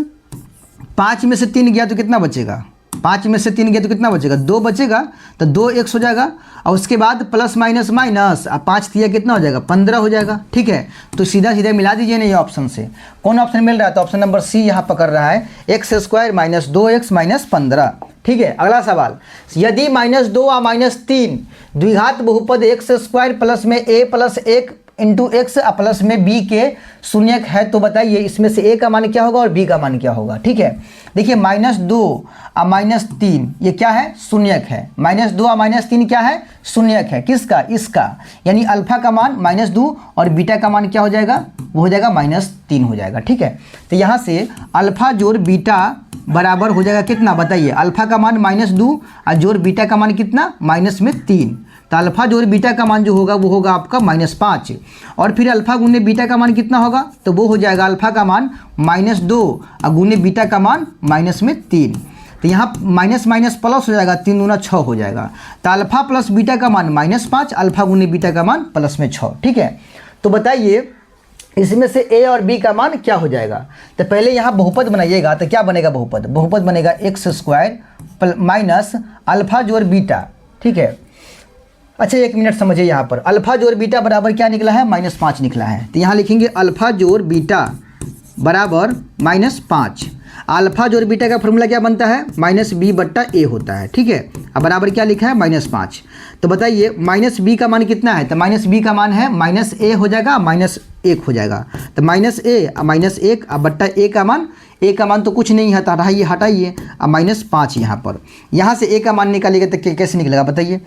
5 में से 3 गया तो कितना बचेगा? 5 में से 3 गया तो कितना बचेगा? 2 बचेगा, तो 2x हो जाएगा, और उसके बाद प्लस माइनस माइनस, अब 5 दिया कितना हो जाएगा? 15 हो जाएगा। ठीक है, तो सीधा सीधा मिला दीजिए ना ये ऑप्शन से, कौन ऑप्शन मिल रहा है? तो ऑप्शन नंबर सी यहाँ पकड़ रहा है, x square minus 2x minus 15। ठीक है, अगला सवाल, यदि -2 और -3 द्विघात बहुपद एक्स स्क्वायर प्लस में a plus 1 into x plus में बी के शून्यक है तो बताइए इसमें से ए का मान क्या होगा और बी का मान क्या होगा? ठीक है, देखिए -2 और -3 ये क्या है? शून्यक है। -2 और -3 क्या है? शून्यक है। किसका? इसका, यानी अल्फा का मान -2 और बीटा का मान क्या हो जाएगा? वो हो जाएगा -3 हो जाएगा। ठीक है, तो यहाँ से अल्फा जोड़ बीटा बराबर हो जाएगा कितना बताइए? अल्फा का मान -2 और जोड़ बीटा का मान कितना? -3, तो अल्फा जोड़ बीटा का मान जो होगा वो होगा आपका -5, और फिर अल्फा गुने बीटा का मान कितना होगा? तो वो हो जाएगा अल्फा का मान -2 और गुने बीटा का मान -3, तो यहाँ माइनस माइनस प्लस हो जाएगा, 3 दूना 6 हो जाएगा, तो अल्फा प्लस बीटा का मान -5, अल्फा गुने बीटा का मान प्लस में 6। ठीक है, तो बताइए इसमें से a और b का मान क्या हो जाएगा? तो पहले यहाँ बहुपद बनाइएगा, तो क्या बनेगा बहुपद? बहुपद बनेगा एक्स स्क्वायर माइनस अल्फा जोड़ बीटा। ठीक है, अच्छा एक मिनट समझिए, यहाँ पर अल्फा जोड़ बीटा बराबर क्या निकला है? -5 निकला है, तो यहाँ लिखेंगे अल्फा जोड़ बीटा बराबर -5। अल्फा जोड़ बीटा का फॉर्मूला क्या बनता है? -b/a होता है। ठीक है, अब बराबर क्या लिखा है? -5। तो बताइए -b का मान कितना है? तो -b का मान है -a हो जाएगा, -1 हो जाएगा, तो -a अब बट्टा a का मान तो कुछ नहीं है, तो हटाइए अब -5 यहाँ पर, यहाँ से a का मान निकालिएगा तो कैसे निकलेगा बताइए?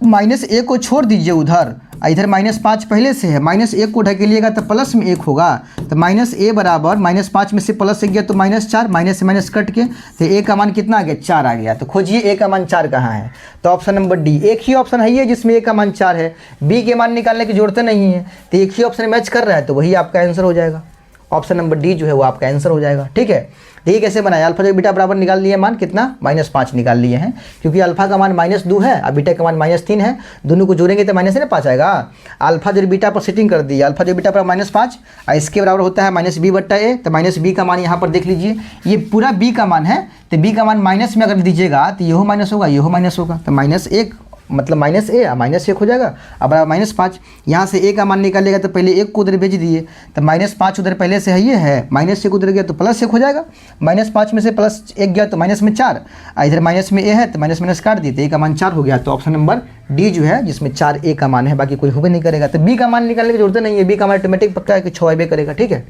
-1 को छोड़ दीजिए उधर, इधर -5 पहले से है, -1 को ढकेलिएगा तो प्लस में 1 होगा, तो -a बराबर -5 में से प्लस 1 गया तो -4, माइनस से माइनस कट के, तो a का मान कितना आ गया? 4 आ गया। तो खोजिए a का मान 4 कहाँ है? तो ऑप्शन नंबर डी, एक ही ऑप्शन है ये जिसमें a का मान 4 है, b के मान निकालने की जरूरत नहीं है, तो एक ही ऑप्शन मैच कर रहा है, तो वही आपका आंसर हो जाएगा। ऑप्शन नंबर डी जो है वो आपका आंसर हो जाएगा। ठीक है, देखिए कैसे बनाया, अल्फा जो बीटा बराबर निकाल लिए मान कितना? -5 निकाल लिए हैं, क्योंकि अल्फा का मान -2 है और बीटा का मान -3 है, दोनों को जोड़ेंगे तो -5 आएगा। अल्फा जो बीटा पर सेटिंग कर दी, अल्फा जो बीटा पर -5 और इसके बराबर होता है -b/a, तो -b का मान यहाँ पर देख लीजिए, ये पूरा b का मान है, तो b का मान माइनस में अगर दीजिएगा तो ये माइनस होगा, ये माइनस होगा, तो -1 मतलब -a -1 हो जाएगा, अब बराबर -5। यहाँ से a का मान निकालेगा तो पहले 1 को उधर भेज दिए, तो -5 उधर पहले से है, ये है, -1 उधर गया तो +1 हो जाएगा, -5 में से +1 गया तो -4, इधर माइनस में a है तो माइनस काट दिए, तो a का मान 4 हो गया। तो ऑप्शन नंबर डी जो है जिसमें 4a का मान है, बाकी कोई होबे नहीं करेगा। तो b का मान निकालने की जरूरत नहीं है, b का मान ऑटोमेटिक पक्का है कि 6 आबे करेगा। ठीक है,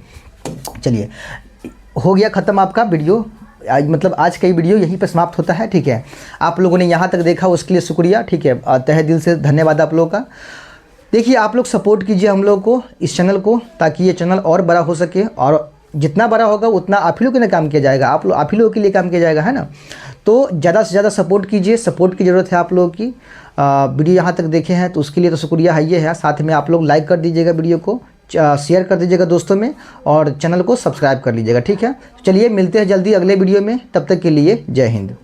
चलिए हो गया ख़त्म आपका वीडियो, मतलब आज का ही वीडियो यहीं पर समाप्त होता है। ठीक है, आप लोगों ने यहाँ तक देखा उसके लिए शुक्रिया। ठीक है, तहे दिल से धन्यवाद आप लोगों का। देखिए आप लोग सपोर्ट कीजिए हम लोग को, इस चैनल को, ताकि ये चैनल और बड़ा हो सके, और जितना बड़ा होगा उतना आप ही लोग के लिए काम किया जाएगा, आप ही लोगों के लिए काम किया जाएगा, है ना। तो ज़्यादा से ज़्यादा सपोर्ट कीजिए, सपोर्ट की ज़रूरत है आप लोगों की। वीडियो यहाँ तक देखे हैं तो उसके लिए तो शुक्रिया है, ये है। साथ में आप लोग लाइक कर दीजिएगा, वीडियो को शेयर कर दीजिएगा दोस्तों में, और चैनल को सब्सक्राइब कर लीजिएगा। ठीक है, चलिए मिलते हैं जल्दी अगले वीडियो में, तब तक के लिए जय हिंद।